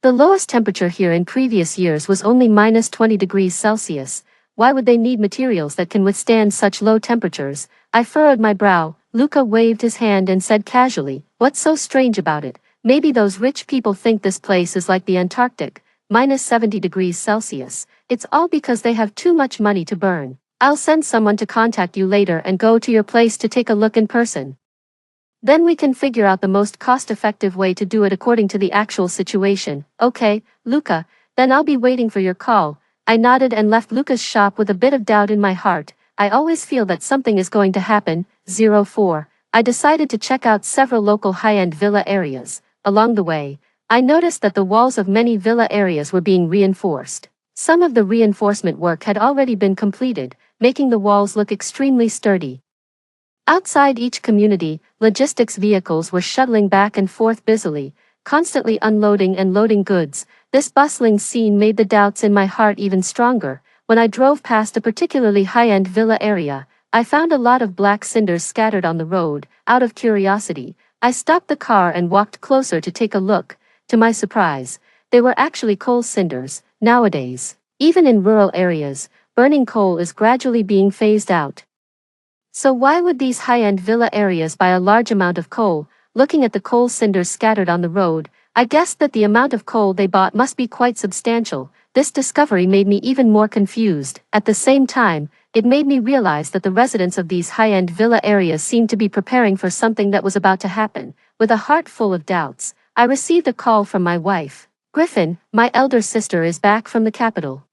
The lowest temperature here in previous years was only -20 degrees Celsius. Why would they need materials that can withstand such low temperatures?" I furrowed my brow. Luca waved his hand and said casually, "What's so strange about it? Maybe those rich people think this place is like the Antarctic, -70 degrees Celsius. It's all because they have too much money to burn. I'll send someone to contact you later and go to your place to take a look in person. Then we can figure out the most cost-effective way to do it according to the actual situation." "Okay, Luca, then I'll be waiting for your call." I nodded and left Luca's shop with a bit of doubt in my heart. I always feel that something is going to happen. 04. I decided to check out several local high-end villa areas. Along the way, I noticed that the walls of many villa areas were being reinforced. Some of the reinforcement work had already been completed, making the walls look extremely sturdy. Outside each community, logistics vehicles were shuttling back and forth busily, constantly unloading and loading goods. This bustling scene made the doubts in my heart even stronger. When I drove past a particularly high-end villa area, I found a lot of black cinders scattered on the road. Out of curiosity, I stopped the car and walked closer to take a look. To my surprise, they were actually coal cinders. Nowadays, even in rural areas, burning coal is gradually being phased out. So why would these high-end villa areas buy a large amount of coal? Looking at the coal cinders scattered on the road, I guessed that the amount of coal they bought must be quite substantial. This discovery made me even more confused. At the same time, it made me realize that the residents of these high-end villa areas seemed to be preparing for something that was about to happen. With a heart full of doubts, I received a call from my wife. "Griffin, my elder sister is back from the capital.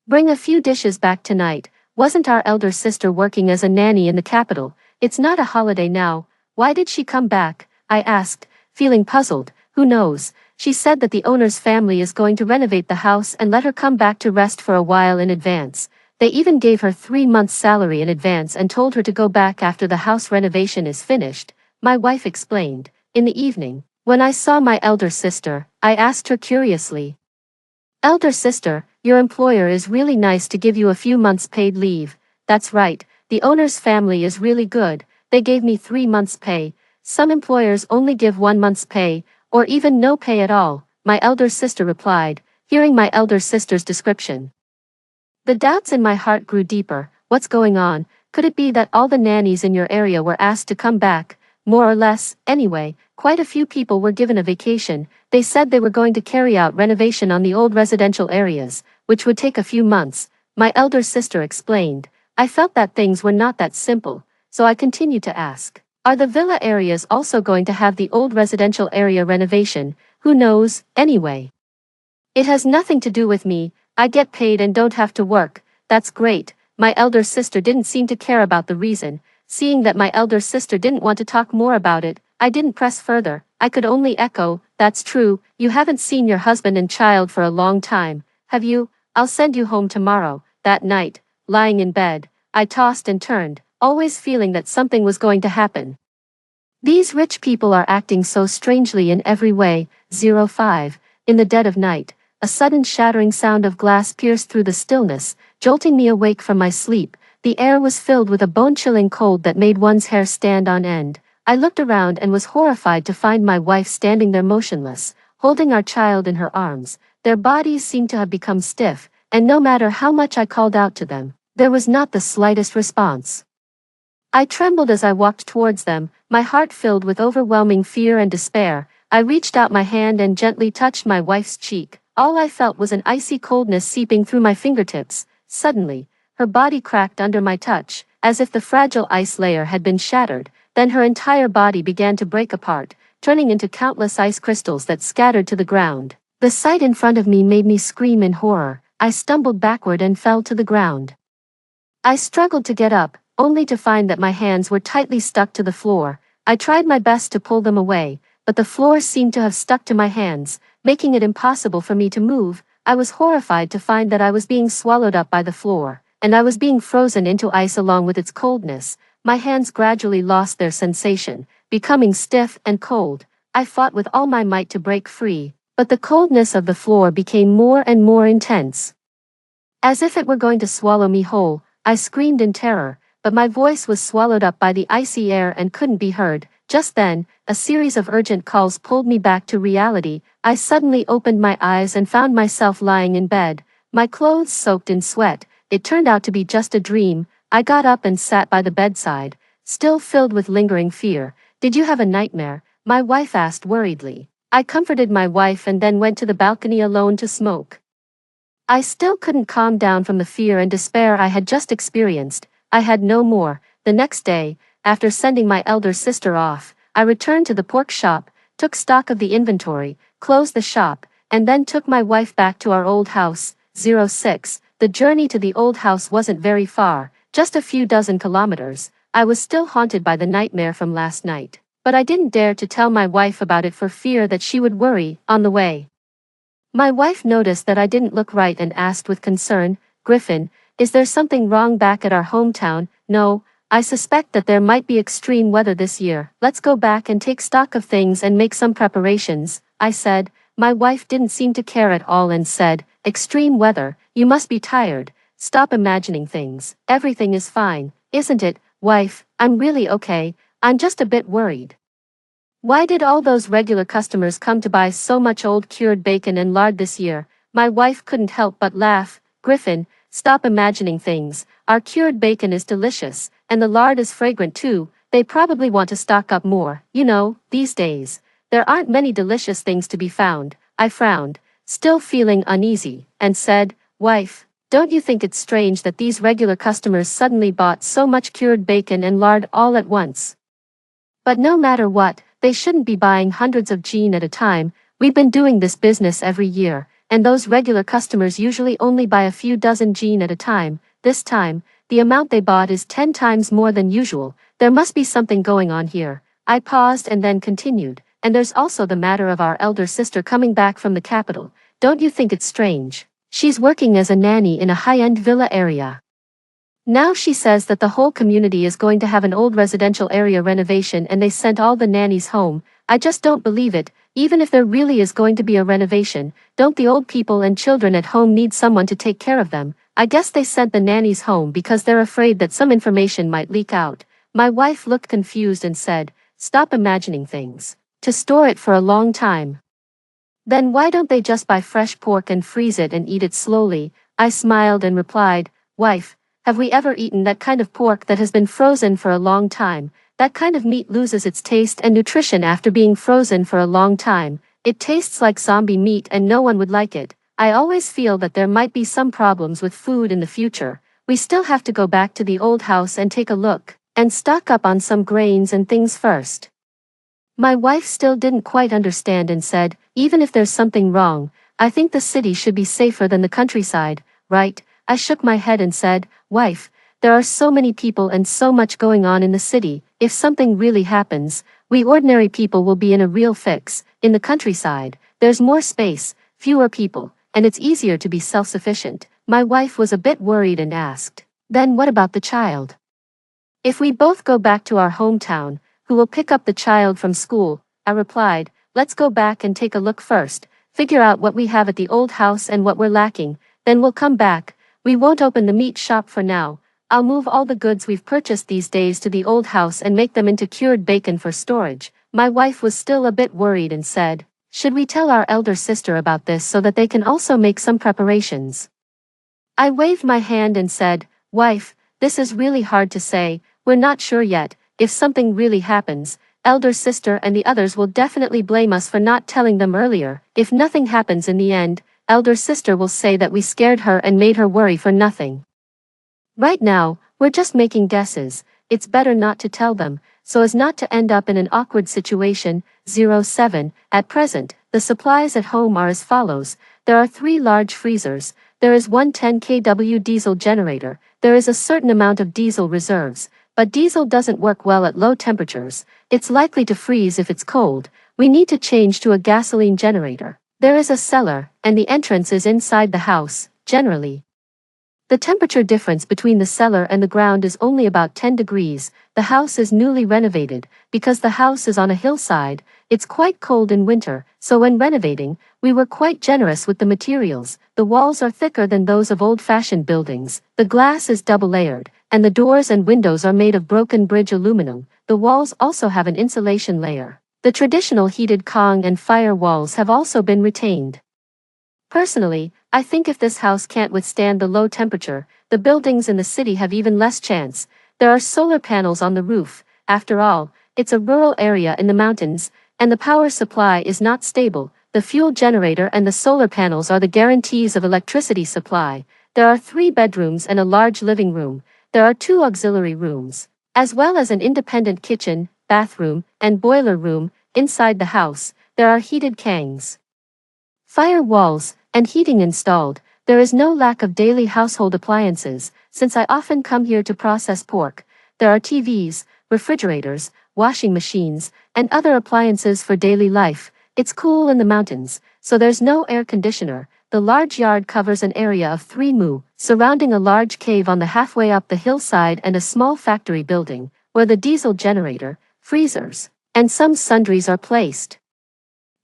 Bring a few dishes back tonight." Wasn't our elder sister working as a nanny in the capital? It's not a holiday now. Why did she come back? I asked, feeling puzzled. Who knows? She said that the owner's family is going to renovate the house and let her come back to rest for a while in advance. They even gave her 3 months' salary in advance and told her to go back after the house renovation is finished, my wife explained. In the evening, when I saw my elder sister, I asked her curiously, "Elder sister, your employer is really nice to give you a few months paid leave." "That's right, the owner's family is really good. They gave me 3 months pay. Some employers only give 1 month's pay, or even no pay at all," my elder sister replied. Hearing my elder sister's description, The doubts in my heart grew deeper. What's going on? Could it be that all the nannies in your area were asked to come back? More or less, anyway, quite a few people were given a vacation. They said they were going to carry out renovation on the old residential areas, which would take a few months, my elder sister explained. I felt that things were not that simple, so I continued to ask. Are the villa areas also going to have the old residential area renovation? Who knows, anyway. It has nothing to do with me. I get paid and don't have to work. That's great. My elder sister didn't seem to care about the reason. Seeing that my elder sister didn't want to talk more about it, I didn't press further. I could only echo, that's true. You haven't seen your husband and child for a long time, have you? I'll send you home tomorrow. That night, lying in bed, I tossed and turned, always feeling that something was going to happen. These rich people are acting so strangely in every way. 05. In the dead of night, a sudden shattering sound of glass pierced through the stillness, jolting me awake from my sleep. The air was filled with a bone-chilling cold that made one's hair stand on end. I looked around and was horrified to find my wife standing there motionless, holding our child in her arms. Their bodies seemed to have become stiff, and no matter how much I called out to them, there was not the slightest response. I trembled as I walked towards them, my heart filled with overwhelming fear and despair. I reached out my hand and gently touched my wife's cheek. All I felt was an icy coldness seeping through my fingertips. Suddenly, her body cracked under my touch, as if the fragile ice layer had been shattered. Then her entire body began to break apart, turning into countless ice crystals that scattered to the ground. The sight in front of me made me scream in horror. I stumbled backward and fell to the ground. I struggled to get up, only to find that my hands were tightly stuck to the floor. I tried my best to pull them away, but the floor seemed to have stuck to my hands, making it impossible for me to move. I was horrified to find that I was being swallowed up by the floor, and I was being frozen into ice along with its coldness. My hands gradually lost their sensation, becoming stiff and cold. I fought with all my might to break free, but the coldness of the floor became more and more intense. As if it were going to swallow me whole, I screamed in terror, but my voice was swallowed up by the icy air and couldn't be heard. Just then, a series of urgent calls pulled me back to reality. I suddenly opened my eyes and found myself lying in bed, my clothes soaked in sweat. It turned out to be just a dream. I got up and sat by the bedside, still filled with lingering fear. Did you have a nightmare? My wife asked worriedly. I comforted my wife and then went to the balcony alone to smoke. I still couldn't calm down from the fear and despair I had just experienced. I had no more. The next day, after sending my elder sister off, I returned to the pork shop, took stock of the inventory, closed the shop, and then took my wife back to our old house. 06. The journey to the old house wasn't very far, just a few dozen kilometers. I was still haunted by the nightmare from last night, but I didn't dare to tell my wife about it for fear that she would worry on the way. My wife noticed that I didn't look right and asked with concern, Griffin, is there something wrong back at our hometown? No, I suspect that there might be extreme weather this year. Let's go back and take stock of things and make some preparations, I said. My wife didn't seem to care at all and said, extreme weather, you must be tired. Stop imagining things. Everything is fine, isn't it, wife? I'm really okay. I'm just a bit worried. Why did all those regular customers come to buy so much old cured bacon and lard this year? My wife couldn't help but laugh. Griffin, stop imagining things. Our cured bacon is delicious, and the lard is fragrant too. They probably want to stock up more. You know, these days, there aren't many delicious things to be found. I frowned, still feeling uneasy, and said, Wife, don't you think it's strange that these regular customers suddenly bought so much cured bacon and lard all at once? But no matter what, they shouldn't be buying hundreds of gin at a time. We've been doing this business every year, and those regular customers usually only buy a few dozen gin at a time. This time, the amount they bought is 10 times more than usual. There must be something going on here. I paused and then continued, and there's also the matter of our elder sister coming back from the capital. Don't you think it's strange? She's working as a nanny in a high-end villa area. Now she says that the whole community is going to have an old residential area renovation and they sent all the nannies home. I just don't believe it. Even if there really is going to be a renovation, don't the old people and children at home need someone to take care of them? I guess they sent the nannies home because they're afraid that some information might leak out. My wife looked confused and said, Stop imagining things. To store it for a long time. Then why don't they just buy fresh pork and freeze it and eat it slowly? I smiled and replied, "Wife, have we ever eaten that kind of pork that has been frozen for a long time? That kind of meat loses its taste and nutrition after being frozen for a long time. It tastes like zombie meat and no one would like it. I always feel that there might be some problems with food in the future. We still have to go back to the old house and take a look, and stock up on some grains and things first." My wife still didn't quite understand and said, "Even if there's something wrong, I think the city should be safer than the countryside, right?" I shook my head and said, "Wife, there are so many people and so much going on in the city. If something really happens, we ordinary people will be in a real fix. In the countryside, there's more space, fewer people, and it's easier to be self-sufficient." My wife was a bit worried and asked, "Then what about the child? If we both go back to our hometown, who will pick up the child from school?" I replied, "Let's go back and take a look first, figure out what we have at the old house and what we're lacking, then we'll come back. We won't open the meat shop for now. I'll move all the goods we've purchased these days to the old house and make them into cured bacon for storage." My wife was still a bit worried and said, "Should we tell our elder sister about this so that they can also make some preparations?" I waved my hand and said, "Wife, this is really hard to say. We're not sure yet. If something really happens, elder sister and the others will definitely blame us for not telling them earlier. If nothing happens in the end, elder sister will say that we scared her and made her worry for nothing. Right now, we're just making guesses. It's better not to tell them, so as not to end up in an awkward situation." 07. At present, the supplies at home are as follows. There are 3 large freezers. There is one 10 kW diesel generator. There is a certain amount of diesel reserves, but diesel doesn't work well at low temperatures. It's likely to freeze if it's cold. We need to change to a gasoline generator. There is a cellar, and the entrance is inside the house, generally. The temperature difference between the cellar and the ground is only about 10 degrees. The house is newly renovated. Because the house is on a hillside, it's quite cold in winter, so when renovating, we were quite generous with the materials. The walls are thicker than those of old-fashioned buildings. The glass is double-layered, and the doors and windows are made of broken bridge aluminum. The walls also have an insulation layer. The traditional heated Kong and fire walls have also been retained. Personally, I think if this house can't withstand the low temperature, the buildings in the city have even less chance. There are solar panels on the roof. After all, it's a rural area in the mountains, and the power supply is not stable. The fuel generator and the solar panels are the guarantees of electricity supply. There are 3 bedrooms and a large living room. There are 2 auxiliary rooms, as well as an independent kitchen, bathroom, and boiler room. Inside the house, there are heated kangs, fire walls, and heating installed. There is no lack of daily household appliances, since I often come here to process pork. There are TVs, refrigerators, washing machines, and other appliances for daily life. It's cool in the mountains, so there's no air conditioner. The large yard covers an area of 3 mu, surrounding a large cave on the halfway up the hillside and a small factory building, where the diesel generator, freezers, and some sundries are placed.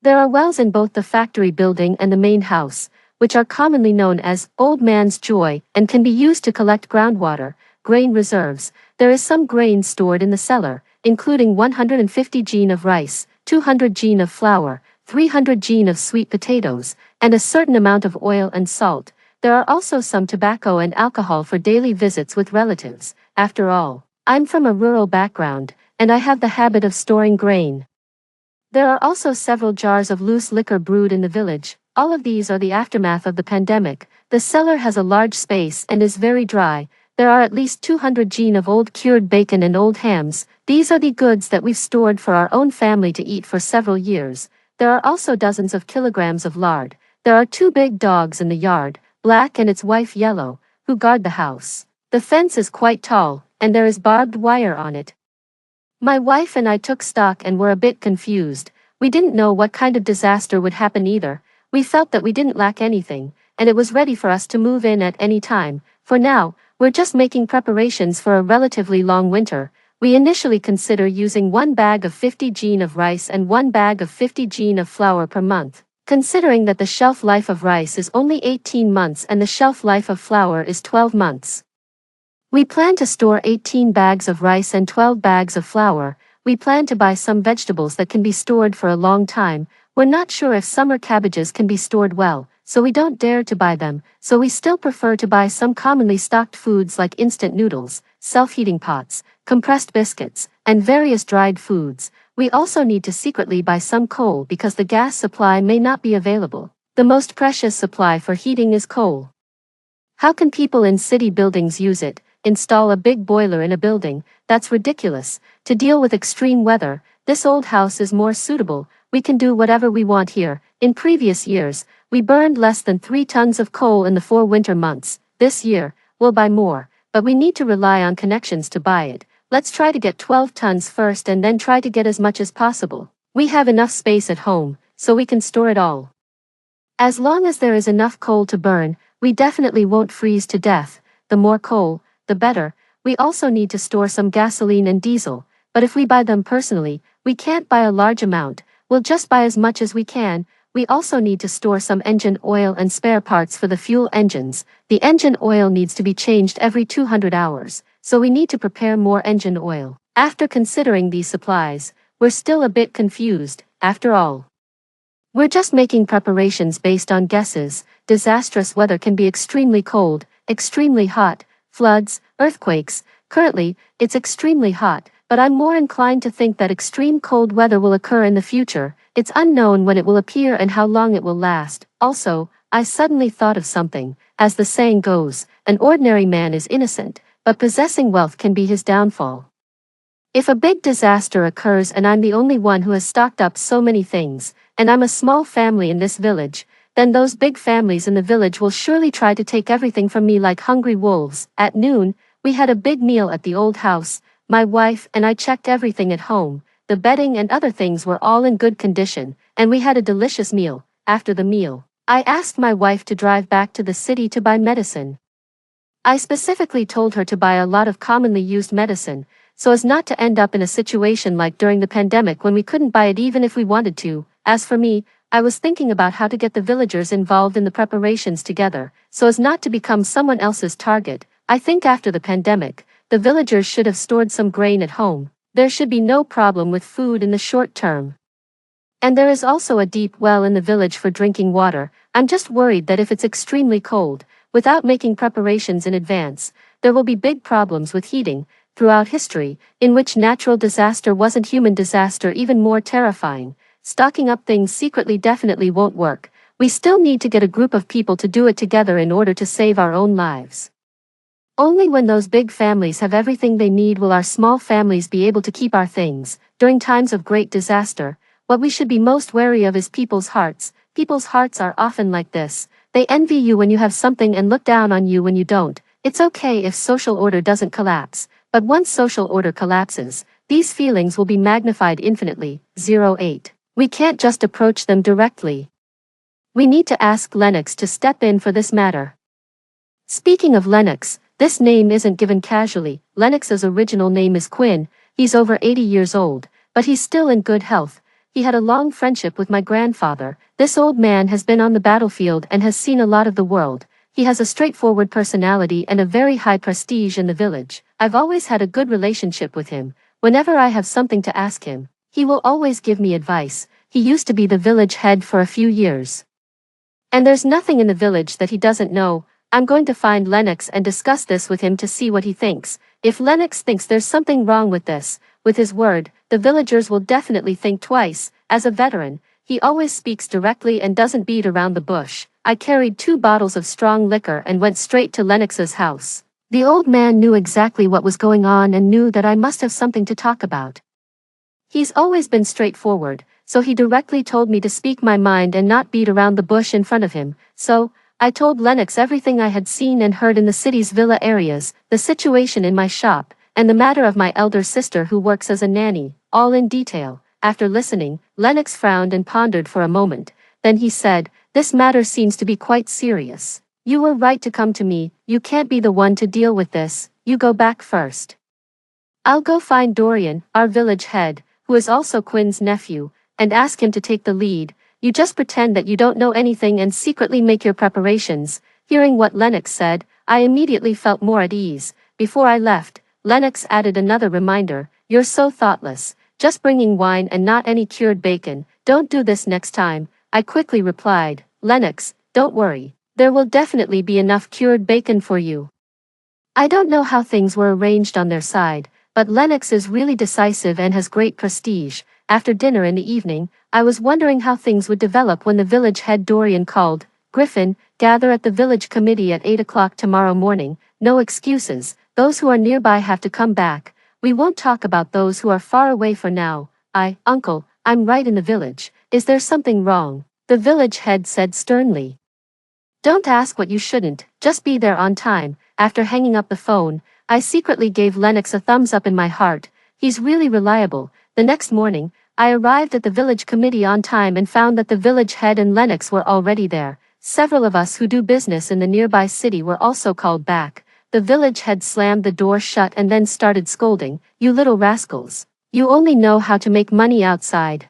There are wells in both the factory building and the main house, which are commonly known as Old Man's Joy and can be used to collect groundwater. Grain reserves. There is some grain stored in the cellar, including 150 gene of rice, 200 gene of flour, 300 gene of sweet potatoes, and a certain amount of oil and salt. There are also some tobacco and alcohol for daily visits with relatives. After all, I'm from a rural background, and I have the habit of storing grain. There are also several jars of loose liquor brewed in the village. All of these are the aftermath of the pandemic. The cellar has a large space and is very dry. There are at least 200 gene of old cured bacon and old hams. These are the goods that we've stored for our own family to eat for several years. There are also dozens of kilograms of lard. There are 2 big dogs in the yard, Black and its wife Yellow, who guard the house. The fence is quite tall, and there is barbed wire on it. My wife and I took stock and were a bit confused. We didn't know what kind of disaster would happen either. We felt that we didn't lack anything, and it was ready for us to move in at any time. For now, we're just making preparations for a relatively long winter. We initially consider using 1 bag of 50 gene of rice and 1 bag of 50 gene of flour per month, considering that the shelf life of rice is only 18 months and the shelf life of flour is 12 months. We plan to store 18 bags of rice and 12 bags of flour. We plan to buy some vegetables that can be stored for a long time. We're not sure if summer cabbages can be stored well. so we don't dare to buy them, so we still prefer to buy some commonly stocked foods like instant noodles, self-heating pots, compressed biscuits, and various dried foods. We also need to secretly buy some coal because the gas supply may not be available. The most precious supply for heating is coal. How can people in city buildings use it? Install a big boiler in a building? That's ridiculous. To deal with extreme weather, this old house is more suitable. We can do whatever we want here. In previous years, we burned less than 3 tons of coal in the 4 winter months. This year, we'll buy more, but we need to rely on connections to buy it. Let's try to get 12 tons first and then try to get as much as possible. We have enough space at home, so we can store it all. As long as there is enough coal to burn, we definitely won't freeze to death. The more coal, the better. We also need to store some gasoline and diesel, but if we buy them personally, we can't buy a large amount. We'll just buy as much as we can. We also need to store some engine oil and spare parts for the fuel engines. The engine oil needs to be changed every 200 hours, so we need to prepare more engine oil. After considering these supplies, we're still a bit confused. After all, we're just making preparations based on guesses. Disastrous weather can be extremely cold, extremely hot, floods, earthquakes. Currently, it's extremely hot, but I'm more inclined to think that extreme cold weather will occur in the future. It's unknown when it will appear and how long it will last. Also, I suddenly thought of something. As the saying goes, an ordinary man is innocent, but possessing wealth can be his downfall. If a big disaster occurs and I'm the only one who has stocked up so many things, and I'm a small family in this village, then those big families in the village will surely try to take everything from me like hungry wolves. At noon, we had a big meal at the old house. My wife and I checked everything at home. The bedding and other things were all in good condition, and we had a delicious meal. After the meal, I asked my wife to drive back to the city to buy medicine. I specifically told her to buy a lot of commonly used medicine, so as not to end up in a situation like during the pandemic when we couldn't buy it even if we wanted to. As for me, I was thinking about how to get the villagers involved in the preparations together, so as not to become someone else's target. I think after the pandemic, the villagers should have stored some grain at home. There should be no problem with food in the short term. And there is also a deep well in the village for drinking water. I'm just worried that if it's extremely cold, without making preparations in advance, there will be big problems with heating. Throughout history, in which natural disaster wasn't human disaster even more terrifying, stocking up things secretly definitely won't work. We still need to get a group of people to do it together in order to save our own lives. Only when those big families have everything they need will our small families be able to keep our things. During times of great disaster, what we should be most wary of is people's hearts. People's hearts are often like this. They envy you when you have something and look down on you when you don't. It's okay if social order doesn't collapse, but once social order collapses, these feelings will be magnified infinitely. 08. We can't just approach them directly. We need to ask Lennox to step in for this matter. Speaking of Lennox, this name isn't given casually. Lennox's original name is Quinn. He's over 80 years old, but he's still in good health. He had a long friendship with my grandfather. This old man has been on the battlefield and has seen a lot of the world. He has a straightforward personality and a very high prestige in the village. I've always had a good relationship with him. Whenever I have something to ask him, he will always give me advice. He used to be the village head for a few years. And there's nothing in the village that he doesn't know. I'm going to find Lennox and discuss this with him to see what he thinks. If Lennox thinks there's something wrong with this, with his word, the villagers will definitely think twice. As a veteran, he always speaks directly and doesn't beat around the bush. I carried 2 bottles of strong liquor and went straight to Lennox's house. The old man knew exactly what was going on and knew that I must have something to talk about. He's always been straightforward, so he directly told me to speak my mind and not beat around the bush in front of him. So, I told Lennox everything I had seen and heard in the city's villa areas, the situation in my shop, and the matter of my elder sister who works as a nanny, all in detail. After listening, Lennox frowned and pondered for a moment. Then he said, "This matter seems to be quite serious. You were right to come to me. You can't be the one to deal with this. You go back first. I'll go find Dorian, our village head, who is also Quinn's nephew, and ask him to take the lead. You just pretend that you don't know anything and secretly make your preparations." Hearing what Lennox said, I immediately felt more at ease. Before I left, Lennox added another reminder. "You're so thoughtless. Just bringing wine and not any cured bacon. Don't do this next time." I quickly replied, "Lennox, Don't worry. There will definitely be enough cured bacon for you. I don't know how things were arranged on their side, but Lennox is really decisive and has great prestige. After dinner in the evening, I was wondering how things would develop when the village head Dorian called. Griffin, gather at the village committee at 8 o'clock tomorrow morning. No excuses. Those who are nearby have to come back. We won't talk about those who are far away for now. Uncle, I'm right in the village. Is there something wrong? The village head said sternly. Don't ask what you shouldn't, just be there on time. After hanging up the phone, I secretly gave Lennox a thumbs up in my heart. He's really reliable. The next morning, I arrived at the village committee on time and found that the village head and Lennox were already there. Several of us who do business in the nearby city were also called back. The village head slammed the door shut and then started scolding, "You little rascals. You only know how to make money outside.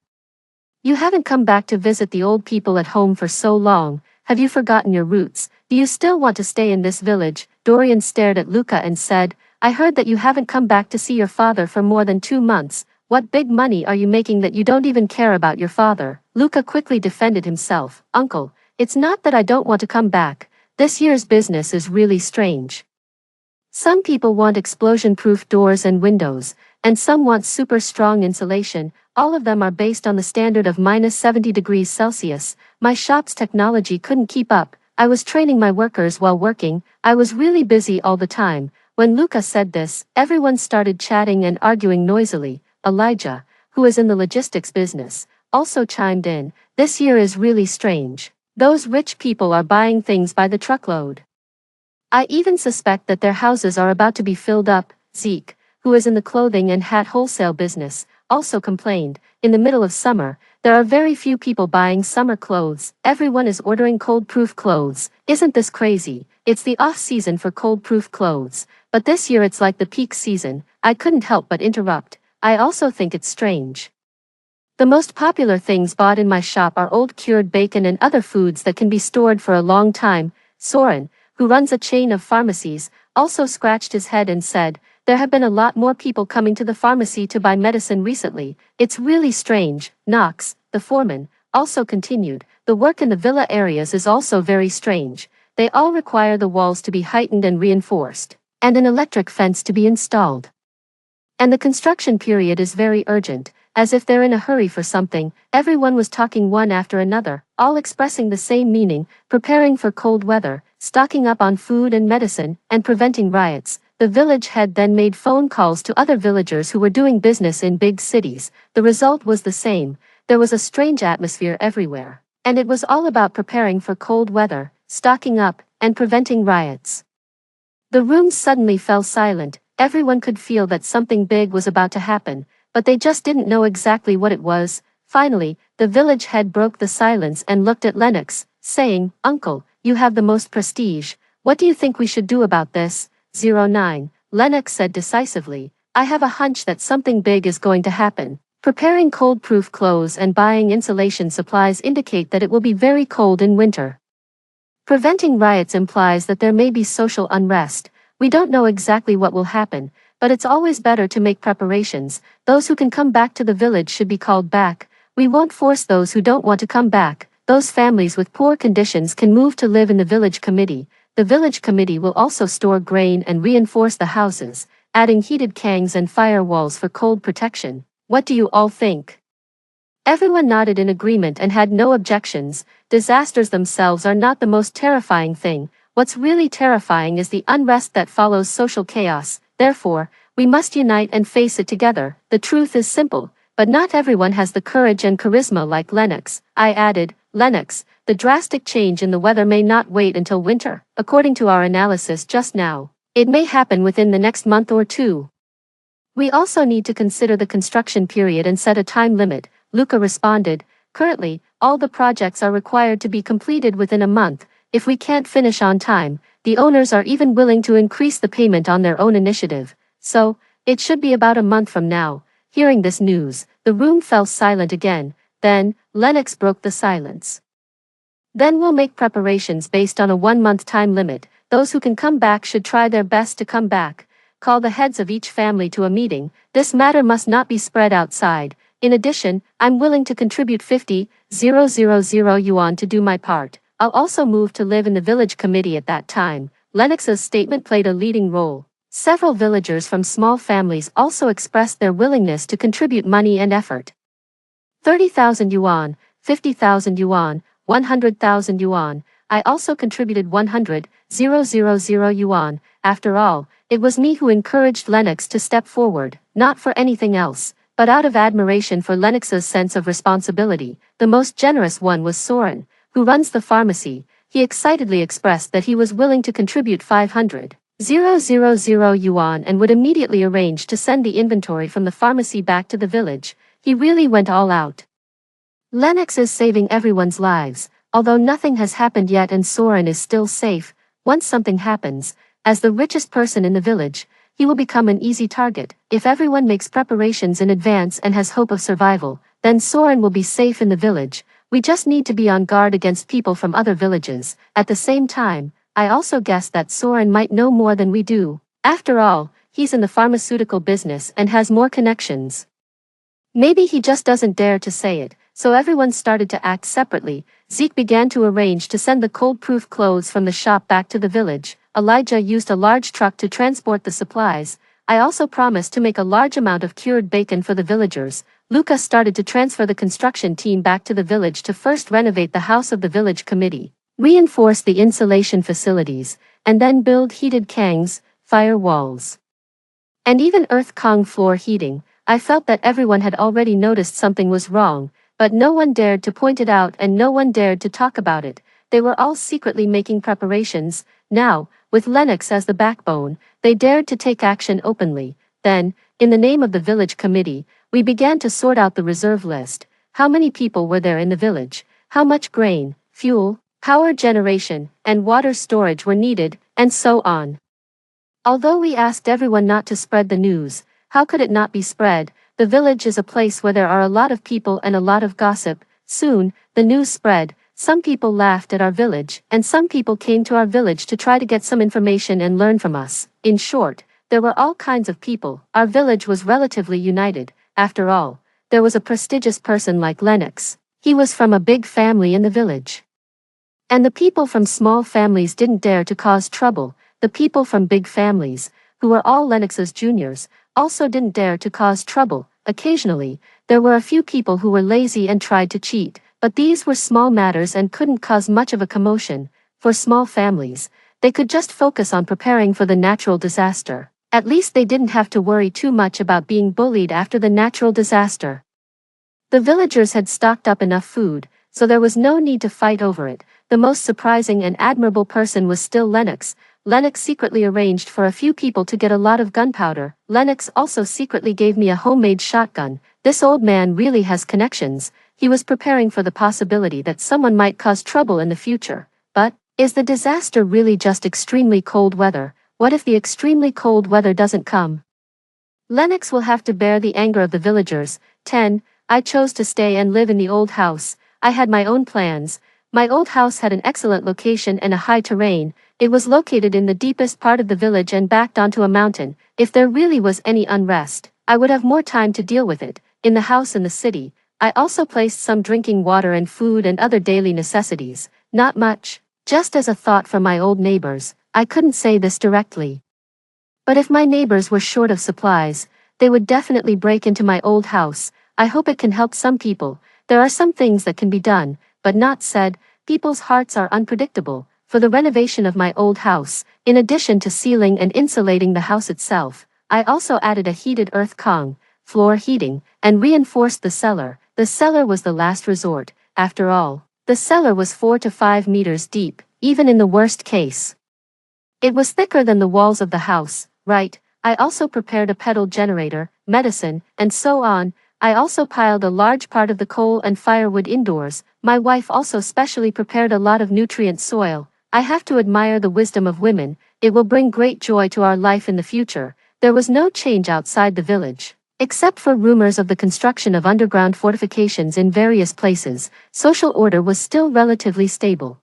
You haven't come back to visit the old people at home for so long. Have you forgotten your roots? Do you still want to stay in this village?" Dorian stared at Luca and said, "I heard that you haven't come back to see your father for more than 2 months. What big money are you making that you don't even care about your father?" Luca quickly defended himself. "Uncle, it's not that I don't want to come back. This year's business is really strange. Some people want explosion-proof doors and windows, and some want super strong insulation. All of them are based on the standard of minus 70 degrees Celsius. My shop's technology couldn't keep up. I was training my workers while working. I was really busy all the time." When Luca said this, everyone started chatting and arguing noisily. Elijah, who is in the logistics business, also chimed in. "This year is really strange. Those rich people are buying things by the truckload. I even suspect that their houses are about to be filled up." Zeke, who is in the clothing and hat wholesale business, also complained. "In the middle of summer, there are very few people buying summer clothes. Everyone is ordering cold-proof clothes. Isn't this crazy? It's the off-season for cold-proof clothes, but this year it's like the peak season." I couldn't help but interrupt. "I also think it's strange. The most popular things bought in my shop are old cured bacon and other foods that can be stored for a long time." Soren, who runs a chain of pharmacies, also scratched his head and said, "There have been a lot more people coming to the pharmacy to buy medicine recently. It's really strange." Knox, the foreman, also continued, "The work in the villa areas is also very strange. They all require the walls to be heightened and reinforced, and an electric fence to be installed. And the construction period is very urgent, as if they're in a hurry for something." Everyone was talking one after another, all expressing the same meaning: preparing for cold weather, stocking up on food and medicine, and preventing riots. The village head then made phone calls to other villagers who were doing business in big cities. The result was the same. There was a strange atmosphere everywhere, and it was all about preparing for cold weather, stocking up, and preventing riots. The room suddenly fell silent. Everyone could feel that something big was about to happen, but they just didn't know exactly what it was. Finally, the village head broke the silence and looked at Lennox, saying, "Uncle, you have the most prestige. What do you think we should do about this?" 09. Lennox said decisively, "I have a hunch that something big is going to happen. Preparing cold-proof clothes and buying insulation supplies indicate that it will be very cold in winter. Preventing riots implies that there may be social unrest. We don't know exactly what will happen, but it's always better to make preparations. Those who can come back to the village should be called back. We won't force those who don't want to come back. Those families with poor conditions can move to live in the village committee. The village committee will also store grain and reinforce the houses, adding heated kangs and firewalls for cold protection. What do you all think?" Everyone nodded in agreement and had no objections. Disasters themselves are not the most terrifying thing. What's really terrifying is the unrest that follows social chaos. Therefore, we must unite and face it together. The truth is simple, but not everyone has the courage and charisma like Lennox. I added, "Lennox, the drastic change in the weather may not wait until winter. According to our analysis just now, it may happen within the next month or two. We also need to consider the construction period and set a time limit." Luca responded, "Currently, all the projects are required to be completed within a month. If we can't finish on time, the owners are even willing to increase the payment on their own initiative. So, it should be about a month from now." Hearing this news, the room fell silent again. Then, Lennox broke the silence. "Then we'll make preparations based on a 1-month time limit. Those who can come back should try their best to come back. Call the heads of each family to a meeting. This matter must not be spread outside. In addition, I'm willing to contribute 50,000 yuan to do my part." I'll also move to live in the village committee at that time. Lennox's statement played a leading role. Several villagers from small families also expressed their willingness to contribute money and effort. 30,000 yuan, 50,000 yuan, 100,000 yuan. I also contributed 100,000 yuan. After all, it was me who encouraged Lennox to step forward, not for anything else, but out of admiration for Lennox's sense of responsibility. The most generous one was Soren, who runs the pharmacy. He excitedly expressed that he was willing to contribute 500,000 yuan and would immediately arrange to send the inventory from the pharmacy back to the village. He really went all out. Lennox is saving everyone's lives, although nothing has happened yet and Soren is still safe. Once something happens, as the richest person in the village, he will become an easy target. If everyone makes preparations in advance and has hope of survival, then Soren will be safe in the village. We just need to be on guard against people from other villages. At the same time, I also guess that Soren might know more than we do. After all, he's in the pharmaceutical business and has more connections. Maybe he just doesn't dare to say it, so everyone started to act separately. Zeke began to arrange to send the cold-proof clothes from the shop back to the village. Elijah used a large truck to transport the supplies. I also promised to make a large amount of cured bacon for the villagers. Luca started to transfer the construction team back to the village to first renovate the house of the village committee, reinforce the insulation facilities, and then build heated kangs, fire walls, and even earth kong floor heating. I felt that everyone had already noticed something was wrong, but no one dared to point it out and no one dared to talk about it. They were all secretly making preparations. Now, with Lennox as the backbone, they dared to take action openly. Then, in the name of the village committee, we began to sort out the reserve list. How many people were there in the village? How much grain, fuel, power generation, and water storage were needed, and so on. Although we asked everyone not to spread the news, how could it not be spread? The village is a place where there are a lot of people and a lot of gossip. Soon, the news spread. Some people laughed at our village, and some people came to our village to try to get some information and learn from us. In short, there were all kinds of people. Our village was relatively united. After all, there was a prestigious person like Lennox. He was from a big family in the village. And the people from small families didn't dare to cause trouble. The people from big families, who were all Lennox's juniors, also didn't dare to cause trouble. Occasionally, there were a few people who were lazy and tried to cheat, but these were small matters and couldn't cause much of a commotion. For small families, they could just focus on preparing for the natural disaster. At least they didn't have to worry too much about being bullied after the natural disaster. The villagers had stocked up enough food, so there was no need to fight over it. The most surprising and admirable person was still Lennox. Lennox secretly arranged for a few people to get a lot of gunpowder. Lennox also secretly gave me a homemade shotgun. This old man really has connections. He was preparing for the possibility that someone might cause trouble in the future. But, is the disaster really just extremely cold weather? What if the extremely cold weather doesn't come? Lennox will have to bear the anger of the villagers. 10. I chose to stay and live in the old house. I had my own plans. My old house had an excellent location and a high terrain. It was located in the deepest part of the village and backed onto a mountain. If there really was any unrest, I would have more time to deal with it. In the house in the city, I also placed some drinking water and food and other daily necessities. Not much, just as a thought for my old neighbors. I couldn't say this directly. But if my neighbors were short of supplies, they would definitely break into my old house. I hope it can help some people. There are some things that can be done, but not said. People's hearts are unpredictable. For the renovation of my old house, in addition to sealing and insulating the house itself, I also added a heated earth kong, floor heating, and reinforced the cellar. The cellar was the last resort. After all, the cellar was 4 to 5 meters deep, even in the worst case. It was thicker than the walls of the house, right? I also prepared a pedal generator, medicine, and so on. I also piled a large part of the coal and firewood indoors. My wife also specially prepared a lot of nutrient soil. I have to admire the wisdom of women. It will bring great joy to our life in the future. There was no change outside the village. Except for rumors of the construction of underground fortifications in various places, social order was still relatively stable.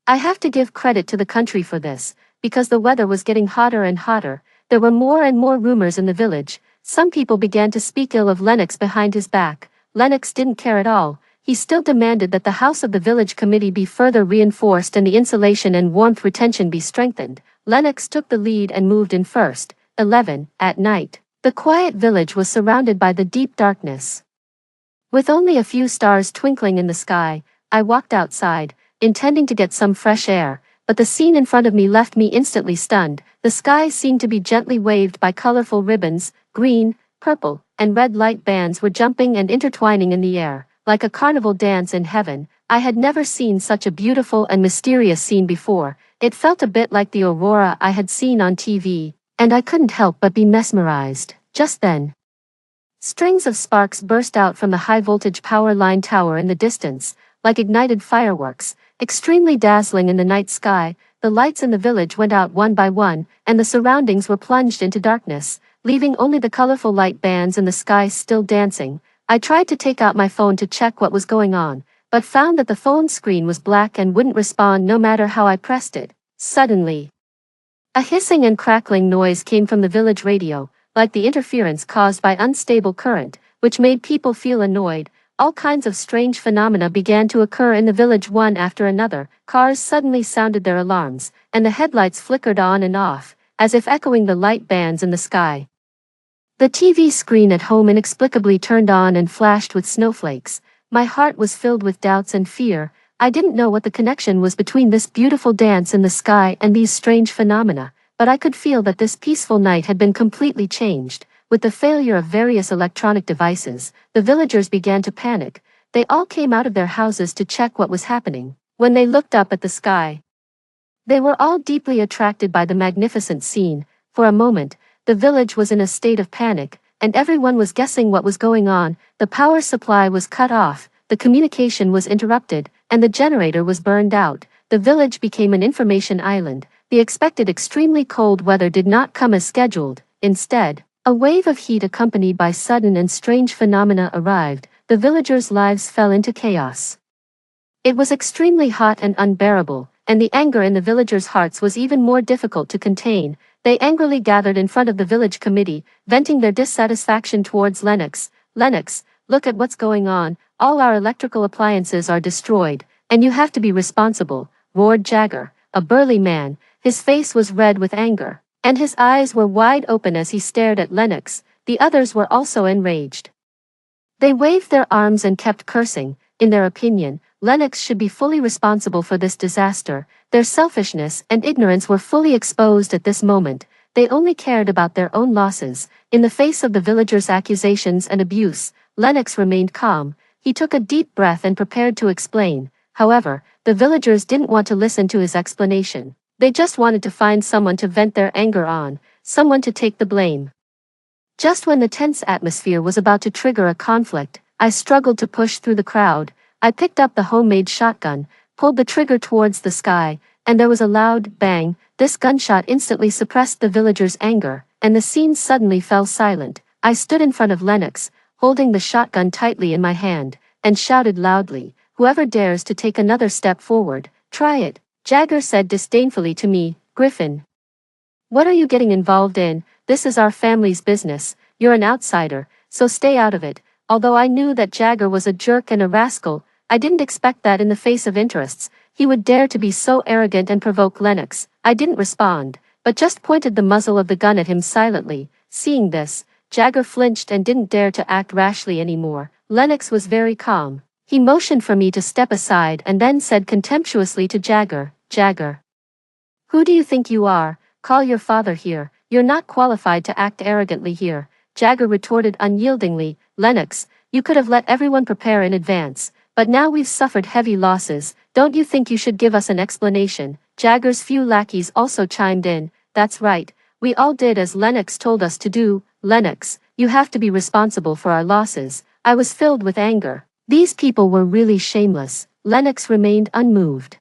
I have to give credit to the country for this, because the weather was getting hotter and hotter. There were more and more rumors in the village. Some people began to speak ill of Lennox behind his back. Lennox didn't care at all. he still demanded that the house of the village committee be further reinforced and the insulation and warmth retention be strengthened. Lennox took the lead and moved in first. 11. At night, the quiet village was surrounded by the deep darkness. With only a few stars twinkling in the sky, I walked outside, intending to get some fresh air, but the scene in front of me left me instantly stunned. The sky seemed to be gently waved by colorful ribbons. Green, purple, and red light bands were jumping and intertwining in the air, like a carnival dance in heaven. I had never seen such a beautiful and mysterious scene before. It felt a bit like the aurora I had seen on TV, and I couldn't help but be mesmerized. Just then, strings of sparks burst out from the high-voltage power line tower in the distance, like ignited fireworks, extremely dazzling in the night sky. The lights in the village went out one by one, and the surroundings were plunged into darkness, leaving only the colorful light bands in the sky still dancing. I tried to take out my phone to check what was going on, but found that the phone screen was black and wouldn't respond no matter how I pressed it. Suddenly, a hissing and crackling noise came from the village radio, like the interference caused by unstable current, which made people feel annoyed. All kinds of strange phenomena began to occur in the village one after another. Cars suddenly sounded their alarms, and the headlights flickered on and off, as if echoing the light bands in the sky. The TV screen at home inexplicably turned on and flashed with snowflakes. My heart was filled with doubts and fear. I didn't know what the connection was between this beautiful dance in the sky and these strange phenomena, but I could feel that this peaceful night had been completely changed. With the failure of various electronic devices, the villagers began to panic. They all came out of their houses to check what was happening. When they looked up at the sky, they were all deeply attracted by the magnificent scene. For a moment, the village was in a state of panic, and everyone was guessing what was going on. The power supply was cut off, the communication was interrupted, and the generator was burned out. The village became an information island. The expected extremely cold weather did not come as scheduled. Instead, a wave of heat accompanied by sudden and strange phenomena arrived. The villagers' lives fell into chaos. It was extremely hot and unbearable, and the anger in the villagers' hearts was even more difficult to contain. They angrily gathered in front of the village committee, venting their dissatisfaction towards Lennox. "Lennox, look at what's going on. All our electrical appliances are destroyed, and you have to be responsible," roared Jagger, a burly man. His face was red with anger, and his eyes were wide open as he stared at Lennox. The others were also enraged. They waved their arms and kept cursing. In their opinion, Lennox should be fully responsible for this disaster. Their selfishness and ignorance were fully exposed at this moment. They only cared about their own losses. In the face of the villagers' accusations and abuse, Lennox remained calm. He took a deep breath and prepared to explain. However, the villagers didn't want to listen to his explanation. They just wanted to find someone to vent their anger on, someone to take the blame. Just when the tense atmosphere was about to trigger a conflict, I struggled to push through the crowd. I picked up the homemade shotgun, pulled the trigger towards the sky, and there was a loud bang. This gunshot instantly suppressed the villagers' anger, and the scene suddenly fell silent. I stood in front of Lennox, holding the shotgun tightly in my hand, and shouted loudly, "Whoever dares to take another step forward, try it." Jagger said disdainfully to me, "Griffin, what are you getting involved in? This is our family's business. You're an outsider, so stay out of it." Although I knew that Jagger was a jerk and a rascal, I didn't expect that in the face of interests, he would dare to be so arrogant and provoke Lennox. I didn't respond, but just pointed the muzzle of the gun at him silently. Seeing this, Jagger flinched and didn't dare to act rashly anymore. Lennox was very calm. He motioned for me to step aside and then said contemptuously to Jagger, "Jagger, who do you think you are? Call your father here. You're not qualified to act arrogantly here." Jagger retorted unyieldingly, "Lennox, you could have let everyone prepare in advance, but now we've suffered heavy losses. Don't you think you should give us an explanation?" Jagger's few lackeys also chimed in, "That's right, we all did as Lennox told us to do. Lennox, you have to be responsible for our losses." I was filled with anger. These people were really shameless. Lennox remained unmoved.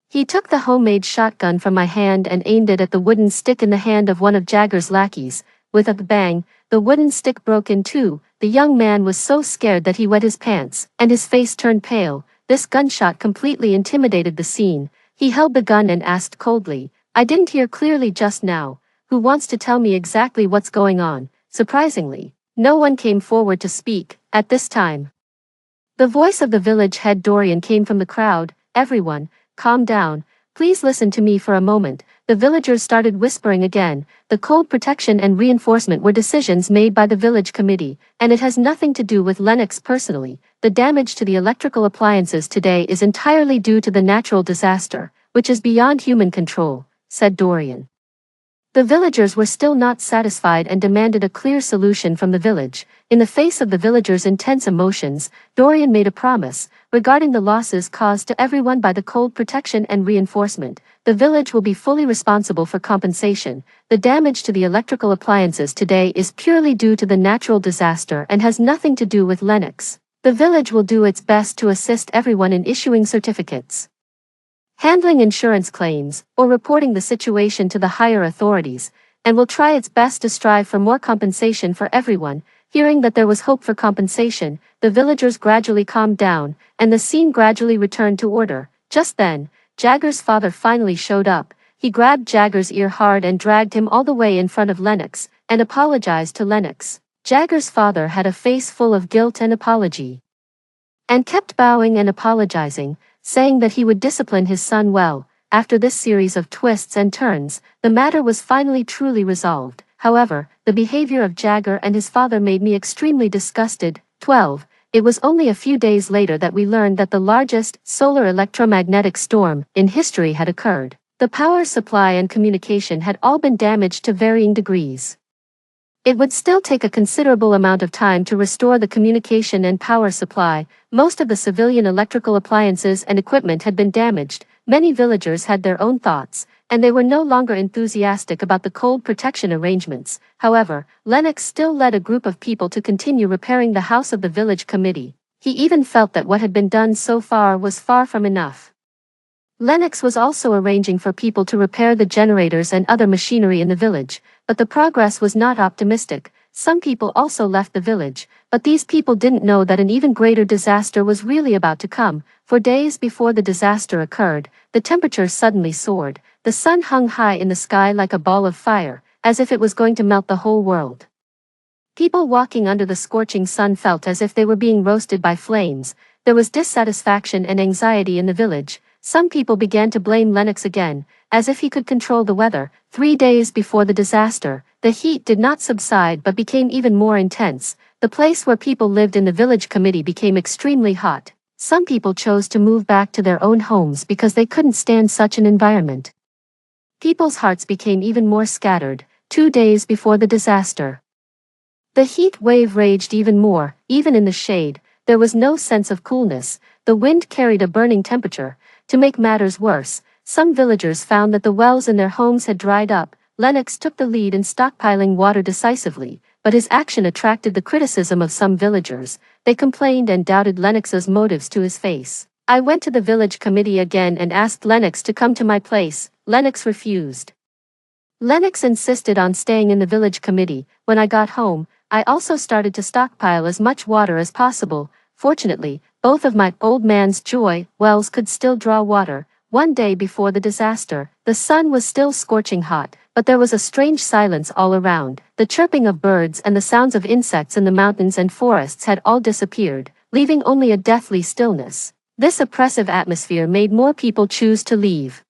He took the homemade shotgun from my hand and aimed it at the wooden stick in the hand of one of Jagger's lackeys. With a bang, the wooden stick broke in two. The young man was so scared that he wet his pants, and his face turned pale. This gunshot completely intimidated the scene. He held the gun and asked coldly, "I didn't hear clearly just now. Who wants to tell me exactly what's going on?" Surprisingly, no one came forward to speak. At this time, The voice of the village head Dorian came from the crowd. Everyone, calm down. Please listen to me for a moment. The villagers started whispering again. The cold protection and reinforcement were decisions made by the village committee, and it has nothing to do with Lennox personally. The damage to the electrical appliances today is entirely due to the natural disaster, which is beyond human control, said Dorian. The villagers were still not satisfied and demanded a clear solution from the village. In the face of the villagers' intense emotions, Dorian made a promise. Regarding the losses caused to everyone by the cold protection and reinforcement, the village will be fully responsible for compensation. The damage to the electrical appliances today is purely due to the natural disaster and has nothing to do with Lennox. The village will do its best to assist everyone in issuing certificates, handling insurance claims, or reporting the situation to the higher authorities, and will try its best to strive for more compensation for everyone. Hearing that there was hope for compensation, the villagers gradually calmed down, and the scene gradually returned to order. Just then, Jagger's father finally showed up. He grabbed Jagger's ear hard and dragged him all the way in front of Lennox, and apologized to Lennox. Jagger's father had a face full of guilt and apology, and kept bowing and apologizing, saying that he would discipline his son well. After this series of twists and turns, the matter was finally truly resolved. However, the behavior of Jagger and his father made me extremely disgusted. 12. It was only a few days later that we learned that the largest solar electromagnetic storm in history had occurred. The power supply and communication had all been damaged to varying degrees. It would still take a considerable amount of time to restore the communication and power supply. Most of the civilian electrical appliances and equipment had been damaged. Many villagers had their own thoughts, and they were no longer enthusiastic about the cold protection arrangements. However, Lennox still led a group of people to continue repairing the house of the village committee. He even felt that what had been done so far was far from enough. Lennox was also arranging for people to repair the generators and other machinery in the village, but the progress was not optimistic. Some people also left the village, but these people didn't know that an even greater disaster was really about to come. For days before the disaster occurred, the temperature suddenly soared. The sun hung high in the sky like a ball of fire, as if it was going to melt the whole world. People walking under the scorching sun felt as if they were being roasted by flames. There was dissatisfaction and anxiety in the village. Some people began to blame Lennox again, as if he could control the weather. 3 days before the disaster, the heat did not subside but became even more intense. The place where people lived in the village committee became extremely hot. Some people chose to move back to their own homes because they couldn't stand such an environment. People's hearts became even more scattered. 2 days before the disaster, the heat wave raged even more. Even in the shade, there was no sense of coolness. The wind carried a burning temperature. To make matters worse, some villagers found that the wells in their homes had dried up. Lennox took the lead in stockpiling water decisively, but his action attracted the criticism of some villagers. They complained and doubted Lennox's motives to his face. I went to the village committee again and asked Lennox to come to my place. Lennox refused. Lennox insisted on staying in the village committee. When I got home, I also started to stockpile as much water as possible. Fortunately, both of my old man's joy wells could still draw water. One day before the disaster, the sun was still scorching hot, but there was a strange silence all around. The chirping of birds and the sounds of insects in the mountains and forests had all disappeared, leaving only a deathly stillness. This oppressive atmosphere made more people choose to leave.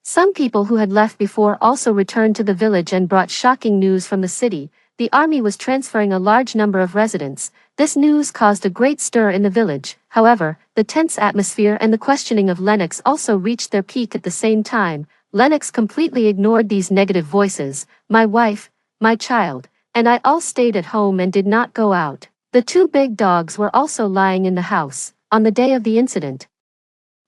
Some people who had left before also returned to the village and brought shocking news from the city. The army was transferring a large number of residents. This news caused a great stir in the village. However, the tense atmosphere and the questioning of Lennox also reached their peak at the same time. Lennox completely ignored these negative voices. My wife, my child, and I all stayed at home and did not go out. The 2 big dogs were also lying in the house. On the day of the incident,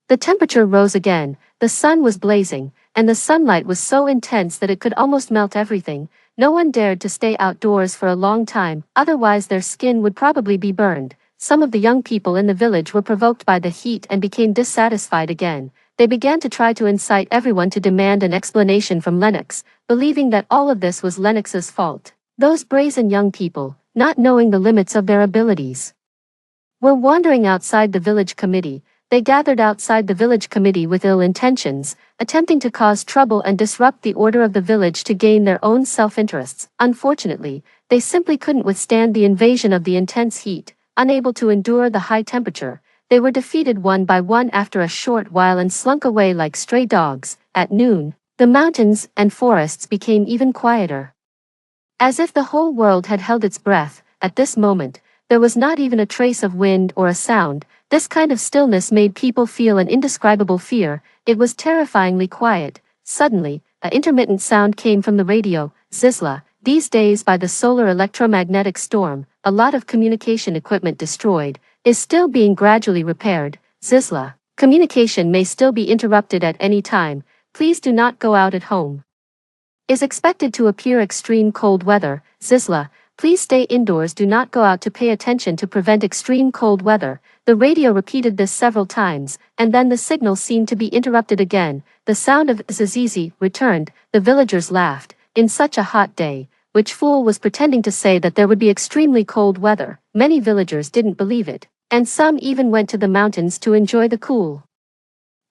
the temperature rose again, the sun was blazing, and the sunlight was so intense that it could almost melt everything. No one dared to stay outdoors for a long time, otherwise their skin would probably be burned. Some of the young people in the village were provoked by the heat and became dissatisfied again. They began to try to incite everyone to demand an explanation from Lennox, believing that all of this was Lennox's fault. Those brazen young people, not knowing the limits of their abilities, were wandering outside the village committee. They gathered outside the village committee with ill intentions, attempting to cause trouble and disrupt the order of the village to gain their own self-interests. Unfortunately, they simply couldn't withstand the invasion of the intense heat. unable to endure the high temperature. They were defeated one by one after a short while and slunk away like stray dogs. At noon, the mountains and forests became even quieter. As if the whole world had held its breath, at this moment, there was not even a trace of wind or a sound. This kind of stillness made people feel an indescribable fear. It was terrifyingly quiet. Suddenly, an intermittent sound came from the radio. Zizla, these days by the solar electromagnetic storm, a lot of communication equipment destroyed, is still being gradually repaired. Zizla, communication may still be interrupted at any time. Please do not go out at home. Is expected to appear extreme cold weather. Zizla, please stay indoors, do not go out to pay attention to prevent extreme cold weather. The radio repeated this several times, and then the signal seemed to be interrupted again. The sound of Zizizi returned. The villagers laughed. In such a hot day, which fool was pretending to say that there would be extremely cold weather? Many villagers didn't believe it, and some even went to the mountains to enjoy the cool.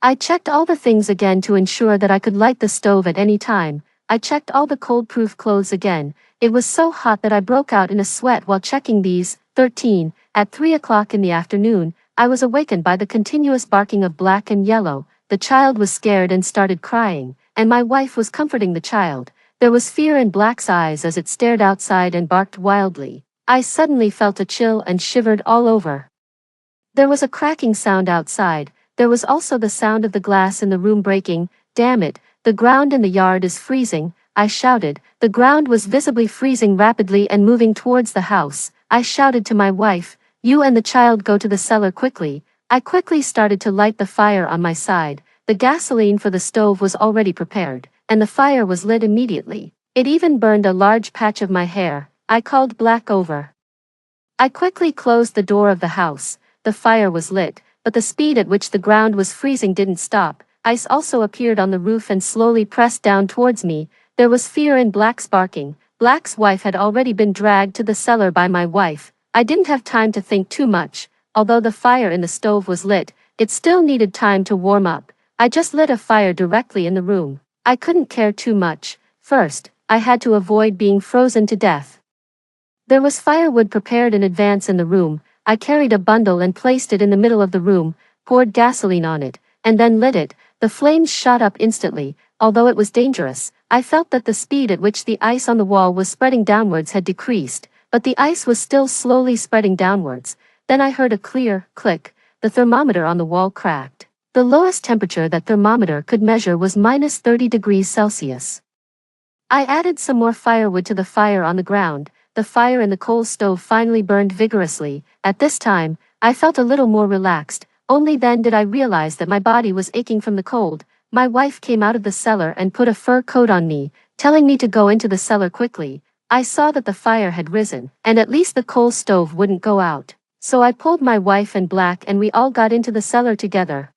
I checked all the things again to ensure that I could light the stove at any time. I checked all the cold-proof clothes again. It was so hot that I broke out in a sweat while checking these. 13. At 3 o'clock in the afternoon, I was awakened by the continuous barking of Black and Yellow. The child was scared and started crying, and my wife was comforting the child. There was fear in Black's eyes as it stared outside and barked wildly. I suddenly felt a chill and shivered all over. There was a cracking sound outside. There was also the sound of the glass in the room breaking. Damn it, the ground in the yard is freezing, I shouted. The ground was visibly freezing rapidly and moving towards the house. I shouted to my wife, you and the child go to the cellar quickly. I quickly started to light the fire on my side. The gasoline for the stove was already prepared, and the fire was lit immediately. It even burned a large patch of my hair. I called Black over. I quickly closed the door of the house. The fire was lit, but the speed at which the ground was freezing didn't stop. Ice also appeared on the roof and slowly pressed down towards me. There was fear in Black's barking. Black's wife had already been dragged to the cellar by my wife. I didn't have time to think too much. Although the fire in the stove was lit, it still needed time to warm up. I just lit a fire directly in the room. I couldn't care too much. First, I had to avoid being frozen to death. There was firewood prepared in advance in the room. I carried a bundle and placed it in the middle of the room, poured gasoline on it, and then lit it. The flames shot up instantly. Although it was dangerous, I felt that the speed at which the ice on the wall was spreading downwards had decreased, but the ice was still slowly spreading downwards. Then I heard a clear click. The thermometer on the wall cracked. The lowest temperature that thermometer could measure was minus 30 degrees Celsius. I added some more firewood to the fire on the ground. The fire in the coal stove finally burned vigorously. At this time, I felt a little more relaxed. Only then did I realize that my body was aching from the cold. My wife came out of the cellar and put a fur coat on me, telling me to go into the cellar quickly. I saw that the fire had risen, and at least the coal stove wouldn't go out. So I pulled my wife and Black and we all got into the cellar together.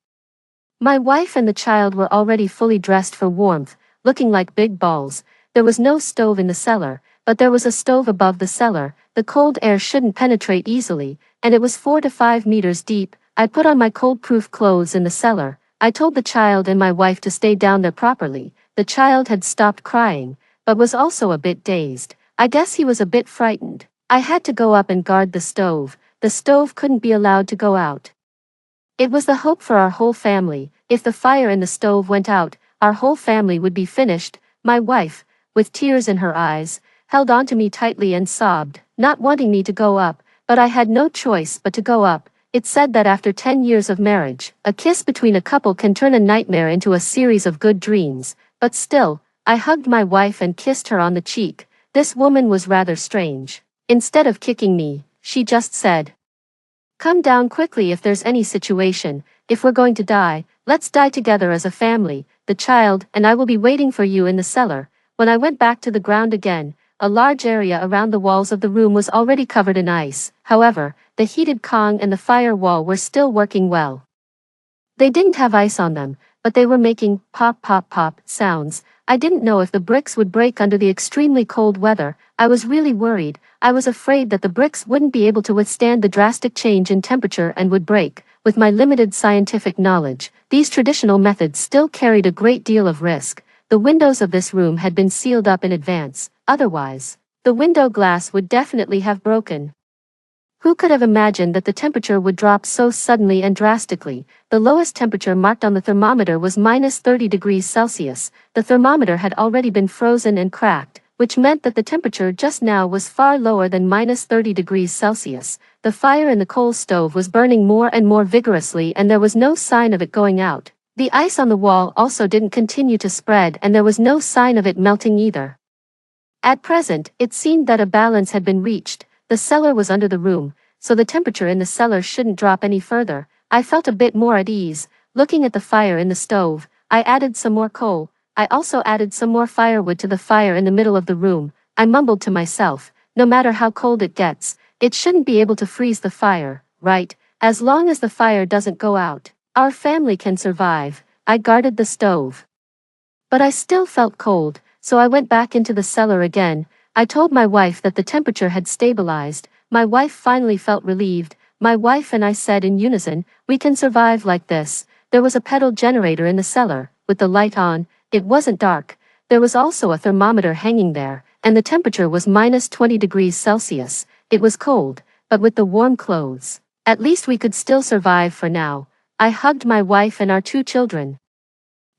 My wife and the child were already fully dressed for warmth, looking like big balls. There was no stove in the cellar, but there was a stove above the cellar. The cold air shouldn't penetrate easily, and it was 4 to 5 meters deep. I put on my cold-proof clothes in the cellar. I told the child and my wife to stay down there properly. The child had stopped crying, but was also a bit dazed. I guess he was a bit frightened. I had to go up and guard the stove. The stove couldn't be allowed to go out. It was the hope for our whole family. If the fire in the stove went out, our whole family would be finished. My wife, with tears in her eyes, held onto me tightly and sobbed, not wanting me to go up, but I had no choice but to go up. It's said that after 10 years of marriage, a kiss between a couple can turn a nightmare into a series of good dreams. But still, I hugged my wife and kissed her on the cheek. This woman was rather strange. Instead of kicking me, she just said, "Come down quickly if there's any situation. If we're going to die, let's die together as a family. The child and I will be waiting for you in the cellar." When I went back to the ground again, a large area around the walls of the room was already covered in ice. However, the heated Kong and the fire wall were still working well. They didn't have ice on them, but they were making pop pop pop sounds. I didn't know if the bricks would break under the extremely cold weather. I was really worried. I was afraid that the bricks wouldn't be able to withstand the drastic change in temperature and would break. With my limited scientific knowledge, these traditional methods still carried a great deal of risk. The windows of this room had been sealed up in advance. Otherwise, the window glass would definitely have broken. Who could have imagined that the temperature would drop so suddenly and drastically? The lowest temperature marked on the thermometer was minus 30 degrees Celsius. The thermometer had already been frozen and cracked, which meant that the temperature just now was far lower than minus 30 degrees Celsius. The fire in the coal stove was burning more and more vigorously, and there was no sign of it going out. The ice on the wall also didn't continue to spread, and there was no sign of it melting either. At present, it seemed that a balance had been reached. The cellar was under the room, so the temperature in the cellar shouldn't drop any further. I felt a bit more at ease. Looking at the fire in the stove, I added some more coal. I also added some more firewood to the fire in the middle of the room. I mumbled to myself, no matter how cold it gets, it shouldn't be able to freeze the fire, right? As long as the fire doesn't go out, our family can survive. I guarded the stove. But I still felt cold, so I went back into the cellar again. I told my wife that the temperature had stabilized. My wife finally felt relieved. My wife and I said in unison, "We can survive like this." There was a pedal generator in the cellar, with the light on. It wasn't dark. There was also a thermometer hanging there, and the temperature was minus 20 degrees Celsius. It was cold, but with the warm clothes, at least we could still survive for now. I hugged my wife and our 2 children.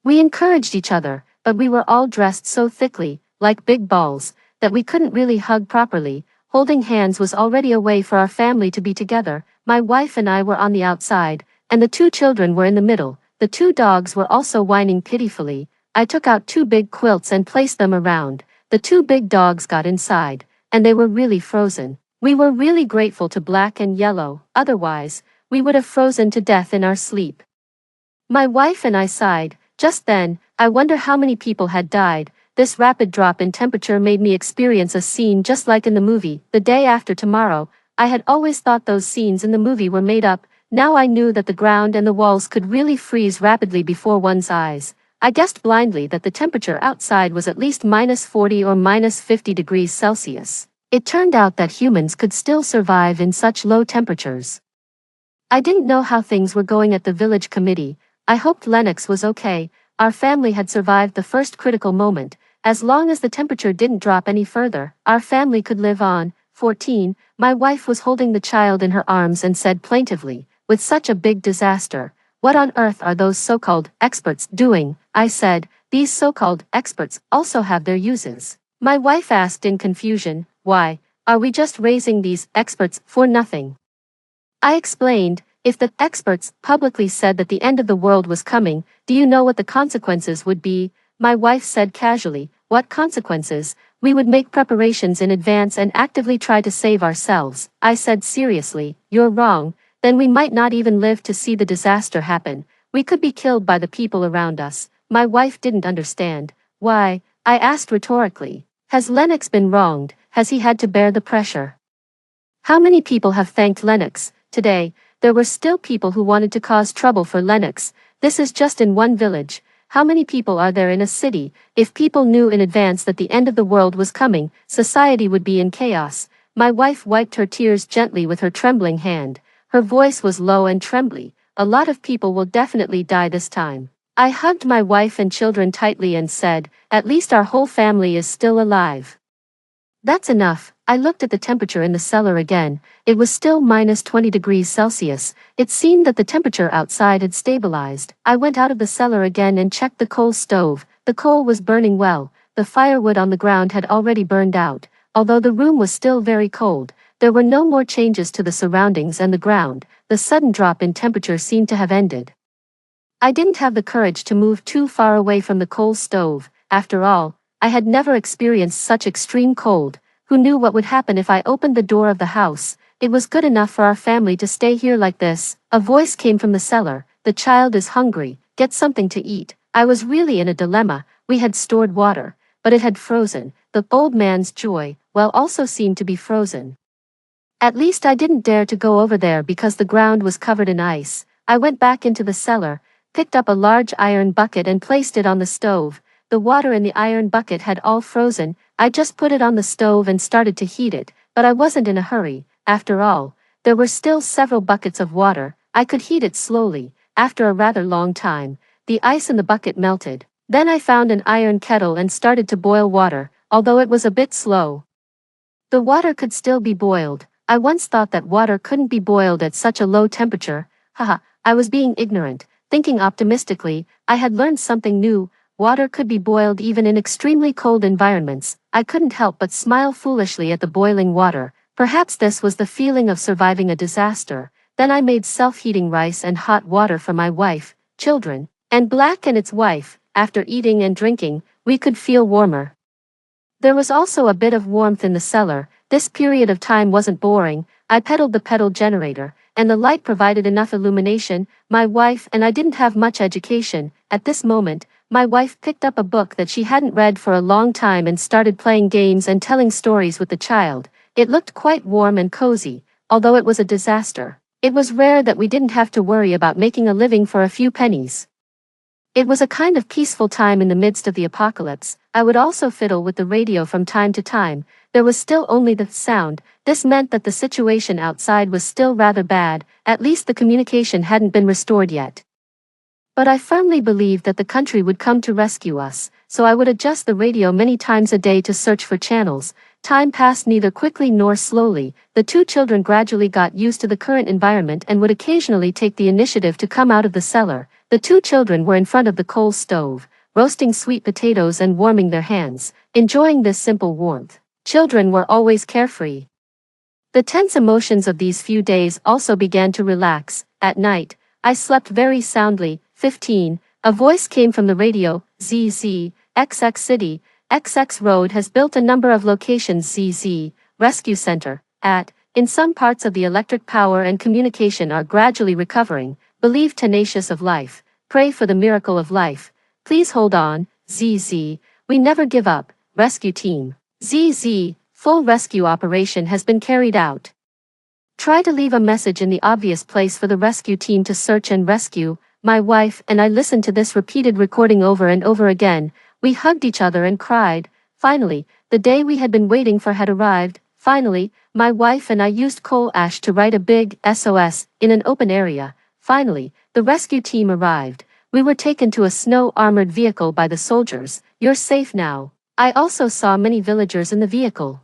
We encouraged each other, but we were all dressed so thickly, like big balls, that we couldn't really hug properly. Holding hands was already a way for our family to be together. My wife and I were on the outside, and the 2 children were in the middle. The 2 dogs were also whining pitifully. I took out 2 big quilts and placed them around. The 2 big dogs got inside, and they were really frozen. We were really grateful to Black and Yellow, otherwise, we would have frozen to death in our sleep. My wife and I sighed. Just then, I wonder how many people had died. This rapid drop in temperature made me experience a scene just like in the movie, The Day After Tomorrow. I had always thought those scenes in the movie were made up. Now I knew that the ground and the walls could really freeze rapidly before one's eyes. I guessed blindly that the temperature outside was at least minus 40 or minus 50 degrees Celsius. It turned out that humans could still survive in such low temperatures. I didn't know how things were going at the village committee. I hoped Lennox was okay. Our family had survived the first critical moment. As long as the temperature didn't drop any further, our family could live on. 14. My wife was holding the child in her arms and said plaintively, "With such a big disaster, what on earth are those so-called experts doing?" I said, "These so-called experts also have their uses." My wife asked in confusion, "Why, are we just raising these experts for nothing?" I explained, "If the experts publicly said that the end of the world was coming, do you know what the consequences would be?" My wife said casually, "What consequences? We would make preparations in advance and actively try to save ourselves." I said seriously, "You're wrong. Then we might not even live to see the disaster happen. We could be killed by the people around us." My wife didn't understand. "Why?" I asked rhetorically. "Has Lennox been wronged? Has he had to bear the pressure?" How many people have thanked Lennox? Today, there were still people who wanted to cause trouble for Lennox. This is just in one village. How many people are there in a city? If people knew in advance that the end of the world was coming, society would be in chaos. My wife wiped her tears gently with her trembling hand. Her voice was low and trembly. "A lot of people will definitely die this time." I hugged my wife and children tightly and said, "At least our whole family is still alive." That's enough. I looked at the temperature in the cellar again. It was still minus 20 degrees Celsius. It seemed that the temperature outside had stabilized. I went out of the cellar again and checked the coal stove. The coal was burning well. The firewood on the ground had already burned out. Although the room was still very cold, there were no more changes to the surroundings and the ground. The sudden drop in temperature seemed to have ended. I didn't have the courage to move too far away from the coal stove. After all, I had never experienced such extreme cold. Who knew what would happen if I opened the door of the house? It was good enough for our family to stay here like this. A voice came from the cellar. "The child is hungry. Get something to eat." I was really in a dilemma. We had stored water, but it had frozen. The old man's joy, well, also seemed to be frozen. At least I didn't dare to go over there because the ground was covered in ice. I went back into the cellar, picked up a large iron bucket and placed it on the stove. The water in the iron bucket had all frozen. I just put it on the stove and started to heat it, but I wasn't in a hurry. After all, there were still several buckets of water. I could heat it slowly. After a rather long time, the ice in the bucket melted. Then I found an iron kettle and started to boil water, although it was a bit slow. The water could still be boiled. I once thought that water couldn't be boiled at such a low temperature. Haha, I was being ignorant. Thinking optimistically, I had learned something new. Water could be boiled even in extremely cold environments. I couldn't help but smile foolishly at the boiling water. Perhaps this was the feeling of surviving a disaster. Then I made self-heating rice and hot water for my wife, children, and Black and its wife. After eating and drinking, we could feel warmer. There was also a bit of warmth in the cellar. This period of time wasn't boring. I pedaled the pedal generator, and the light provided enough illumination. My wife and I didn't have much education. At this moment, my wife picked up a book that she hadn't read for a long time and started playing games and telling stories with the child. It looked quite warm and cozy, although it was a disaster. It was rare that we didn't have to worry about making a living for a few pennies. It was a kind of peaceful time in the midst of the apocalypse. I would also fiddle with the radio from time to time. There was still only the sound. This meant that the situation outside was still rather bad. At least the communication hadn't been restored yet. But I firmly believed that the country would come to rescue us, so I would adjust the radio many times a day to search for channels. Time passed neither quickly nor slowly. The two children gradually got used to the current environment and would occasionally take the initiative to come out of the cellar. The two children were in front of the coal stove, roasting sweet potatoes and warming their hands, enjoying this simple warmth. Children were always carefree. The tense emotions of these few days also began to relax. At night, I slept very soundly. 15. A voice came from the radio. ZZ, XX City, XX Road has built a number of locations. ZZ, Rescue Center, in some parts of the electric power and communication are gradually recovering. Believe tenacious of life. Pray for the miracle of life. Please hold on. ZZ, we never give up. Rescue team. ZZ, full rescue operation has been carried out. Try to leave a message in the obvious place for the rescue team to search and rescue. My wife and I listened to this repeated recording over and over again. We hugged each other and cried. Finally, the day we had been waiting for had arrived. Finally, my wife and I used coal ash to write a big SOS in an open area. Finally, the rescue team arrived. We were taken to a snow-armored vehicle by the soldiers. You're safe now. I also saw many villagers in the vehicle,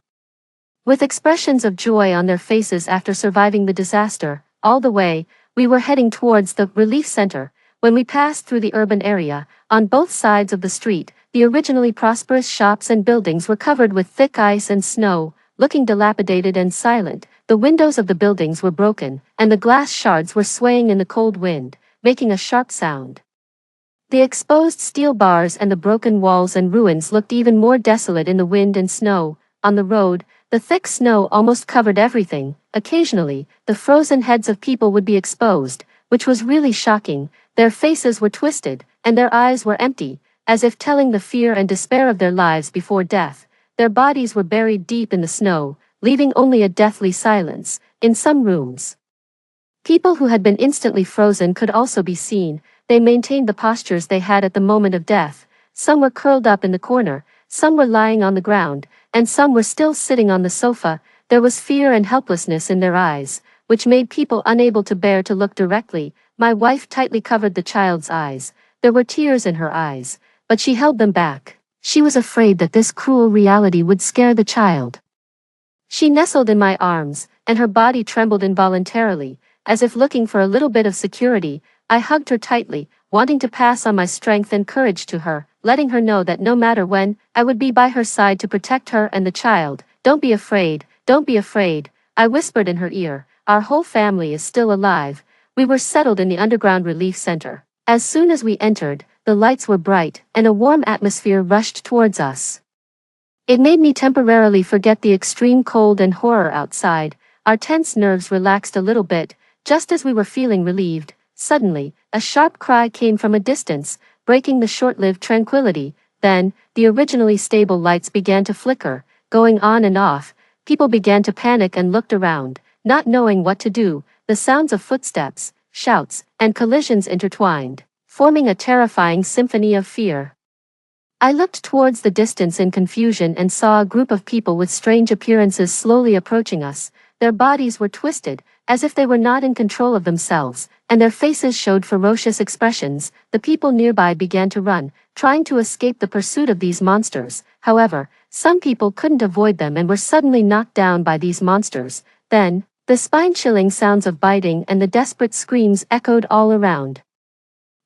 with expressions of joy on their faces after surviving the disaster. All the way, we were heading towards the relief center. When we passed through the urban area, on both sides of the street, the originally prosperous shops and buildings were covered with thick ice and snow, looking dilapidated and silent. The windows of the buildings were broken, and the glass shards were swaying in the cold wind, making a sharp sound. The exposed steel bars and the broken walls and ruins looked even more desolate in the wind and snow. On the road, the thick snow almost covered everything. Occasionally, the frozen heads of people would be exposed, which was really shocking. Their faces were twisted, and their eyes were empty, as if telling the fear and despair of their lives before death. Their bodies were buried deep in the snow, leaving only a deathly silence. In some rooms, people who had been instantly frozen could also be seen. They maintained the postures they had at the moment of death. Some were curled up in the corner, some were lying on the ground, and some were still sitting on the sofa. There was fear and helplessness in their eyes, which made people unable to bear to look directly. My wife tightly covered the child's eyes. There were tears in her eyes, but she held them back. She was afraid that this cruel reality would scare the child. She nestled in my arms, and her body trembled involuntarily, as if looking for a little bit of security. I hugged her tightly, wanting to pass on my strength and courage to her, letting her know that no matter when, I would be by her side to protect her and the child. Don't be afraid, don't be afraid, I whispered in her ear. Our whole family is still alive. We were settled in the underground relief center. As soon as we entered, the lights were bright, and a warm atmosphere rushed towards us. It made me temporarily forget the extreme cold and horror outside. Our tense nerves relaxed a little bit, just as we were feeling relieved. Suddenly, a sharp cry came from a distance, breaking the short-lived tranquility. Then, the originally stable lights began to flicker, going on and off. People began to panic and looked around, not knowing what to do. The sounds of footsteps, shouts, and collisions intertwined, forming a terrifying symphony of fear. I looked towards the distance in confusion and saw a group of people with strange appearances slowly approaching us. Their bodies were twisted, as if they were not in control of themselves, and their faces showed ferocious expressions. The people nearby began to run, trying to escape the pursuit of these monsters. However, some people couldn't avoid them and were suddenly knocked down by these monsters. Then, the spine-chilling sounds of biting and the desperate screams echoed all around.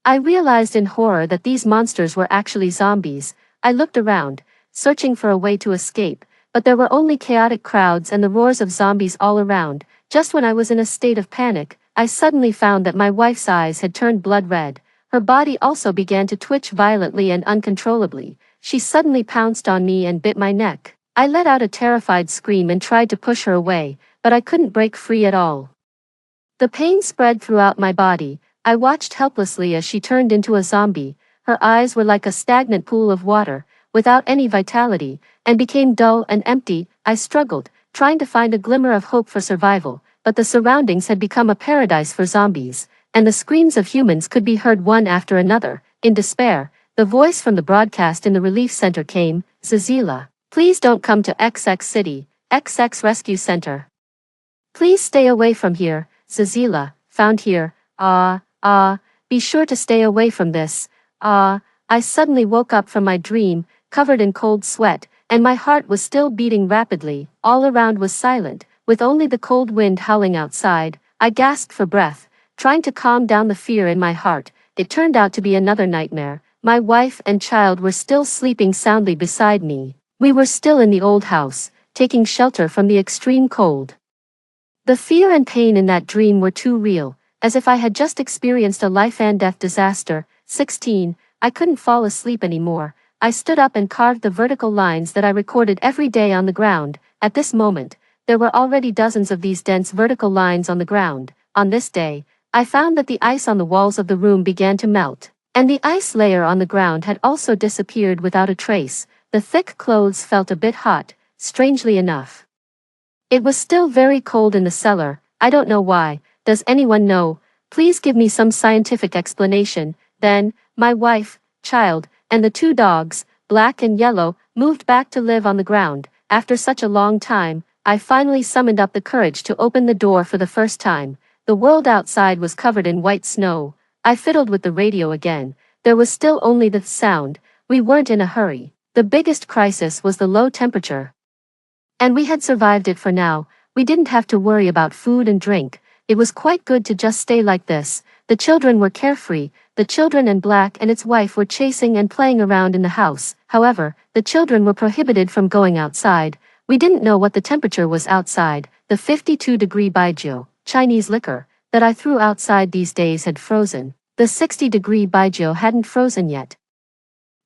I realized in horror that these monsters were actually zombies. I looked around, searching for a way to escape, but there were only chaotic crowds and the roars of zombies all around. Just when I was in a state of panic, I suddenly found that my wife's eyes had turned blood red. Her body also began to twitch violently and uncontrollably. She suddenly pounced on me and bit my neck. I let out a terrified scream and tried to push her away, but I couldn't break free at all. The pain spread throughout my body. I watched helplessly as she turned into a zombie. Her eyes were like a stagnant pool of water, without any vitality, and became dull and empty. I struggled, trying to find a glimmer of hope for survival, but the surroundings had become a paradise for zombies, and the screams of humans could be heard one after another. In despair, the voice from the broadcast in the relief center came, "Zazila, please don't come to XX City, XX Rescue Center. Please stay away from here, Zazila, found here, be sure to stay away from this, I suddenly woke up from my dream, covered in cold sweat, and my heart was still beating rapidly. All around was silent, with only the cold wind howling outside. I gasped for breath, trying to calm down the fear in my heart. It turned out to be another nightmare. My wife and child were still sleeping soundly beside me. We were still in the old house, taking shelter from the extreme cold. The fear and pain in that dream were too real, as if I had just experienced a life-and-death disaster. 16. I couldn't fall asleep anymore. I stood up and carved the vertical lines that I recorded every day on the ground. At this moment, there were already dozens of these dense vertical lines on the ground. On this day, I found that the ice on the walls of the room began to melt, and the ice layer on the ground had also disappeared without a trace. The thick clothes felt a bit hot, strangely enough. It was still very cold in the cellar. I don't know why. Does anyone know? Please give me some scientific explanation. Then, my wife, child, and the two dogs, black and yellow, moved back to live on the ground. After such a long time, I finally summoned up the courage to open the door for the first time. The world outside was covered in white snow. I fiddled with the radio again. There was still only the sound. We weren't in a hurry. The biggest crisis was the low temperature. And we had survived it for now. We didn't have to worry about food and drink. It was quite good to just stay like this. The children were carefree. The children and Black and its wife were chasing and playing around in the house. However, the children were prohibited from going outside. We didn't know what the temperature was outside. The 52-degree baijiu, Chinese liquor, that I threw outside these days had frozen. The 60-degree baijiu hadn't frozen yet.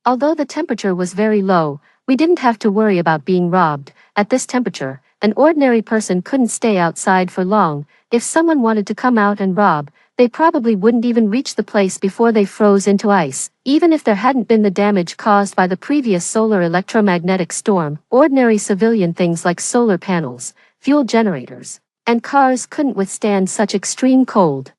Although the temperature was very low, we didn't have to worry about being robbed. At this temperature, an ordinary person couldn't stay outside for long. If someone wanted to come out and rob, they probably wouldn't even reach the place before they froze into ice. Even if there hadn't been the damage caused by the previous solar electromagnetic storm, ordinary civilian things like solar panels, fuel generators, and cars couldn't withstand such extreme cold.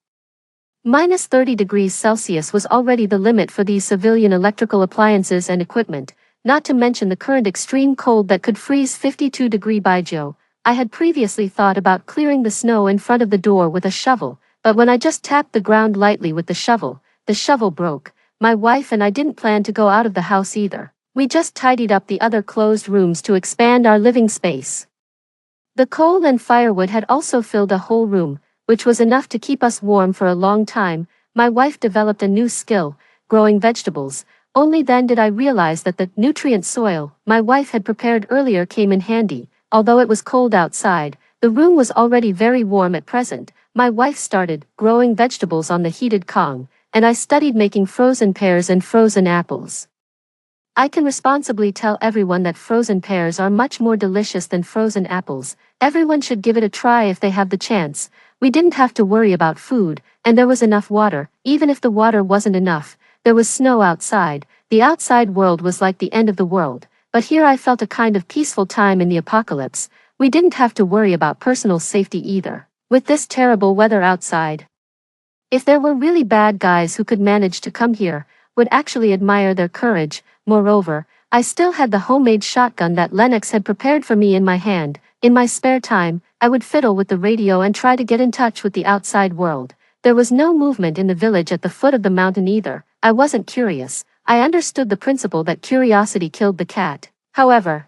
Minus 30 degrees Celsius was already the limit for these civilian electrical appliances and equipment, not to mention the current extreme cold that could freeze 52-degree baijiu. I had previously thought about clearing the snow in front of the door with a shovel, but when I just tapped the ground lightly with the shovel broke. My wife and I didn't plan to go out of the house either. We just tidied up the other closed rooms to expand our living space. The coal and firewood had also filled a whole room, which was enough to keep us warm for a long time. My wife developed a new skill, growing vegetables. Only then did I realize that the nutrient soil my wife had prepared earlier came in handy. Although it was cold outside, the room was already very warm at present. My wife started growing vegetables on the heated Kong, and I studied making frozen pears and frozen apples. I can responsibly tell everyone that frozen pears are much more delicious than frozen apples. Everyone should give it a try if they have the chance. We didn't have to worry about food, and there was enough water. Even if the water wasn't enough, there was snow outside. The outside world was like the end of the world, but here I felt a kind of peaceful time in the apocalypse. We didn't have to worry about personal safety either, with this terrible weather outside. If there were really bad guys who could manage to come here, would actually admire their courage. Moreover, I still had the homemade shotgun that Lennox had prepared for me in my hand. In my spare time, I would fiddle with the radio and try to get in touch with the outside world. There was no movement in the village at the foot of the mountain either. I wasn't curious. I understood the principle that curiosity killed the cat. However,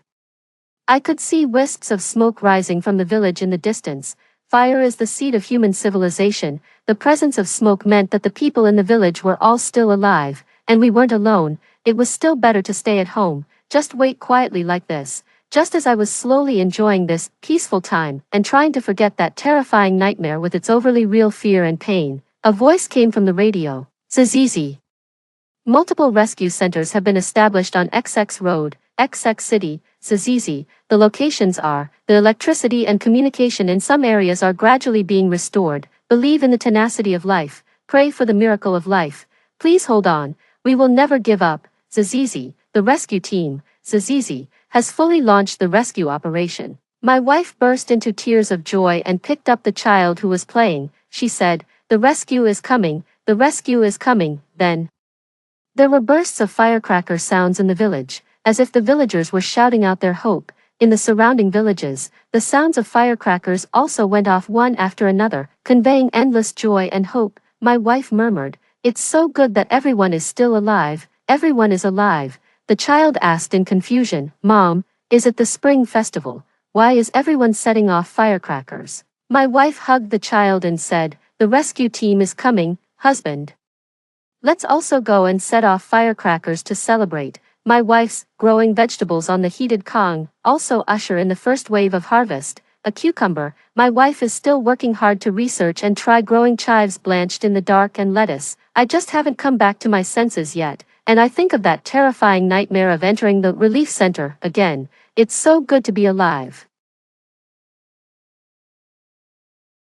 I could see wisps of smoke rising from the village in the distance. Fire is the seed of human civilization. The presence of smoke meant that the people in the village were all still alive, and we weren't alone. It was still better to stay at home, just wait quietly like this. Just as I was slowly enjoying this peaceful time and trying to forget that terrifying nightmare with its overly real fear and pain, a voice came from the radio. Zizi. Multiple rescue centers have been established on XX Road, XX City, Zizi. The locations are, the electricity and communication in some areas are gradually being restored. Believe in the tenacity of life. Pray for the miracle of life. Please hold on. We will never give up. Zizi, the rescue team, Zizi, has fully launched the rescue operation. My wife burst into tears of joy and picked up the child who was playing. She said, "The rescue is coming, the rescue is coming." Then there were bursts of firecracker sounds in the village, as if the villagers were shouting out their hope. In the surrounding villages, the sounds of firecrackers also went off one after another, conveying endless joy and hope. My wife murmured, "It's so good that everyone is still alive, everyone is alive." The child asked in confusion, "Mom, is it the spring festival? Why is everyone setting off firecrackers?" My wife hugged the child and said, "The rescue team is coming, husband. Let's also go and set off firecrackers to celebrate." My wife's growing vegetables on the heated Kong also usher in the first wave of harvest. A cucumber. My wife is still working hard to research and try growing chives blanched in the dark and lettuce. I just haven't come back to my senses yet, and I think of that terrifying nightmare of entering the relief center again. It's so good to be alive.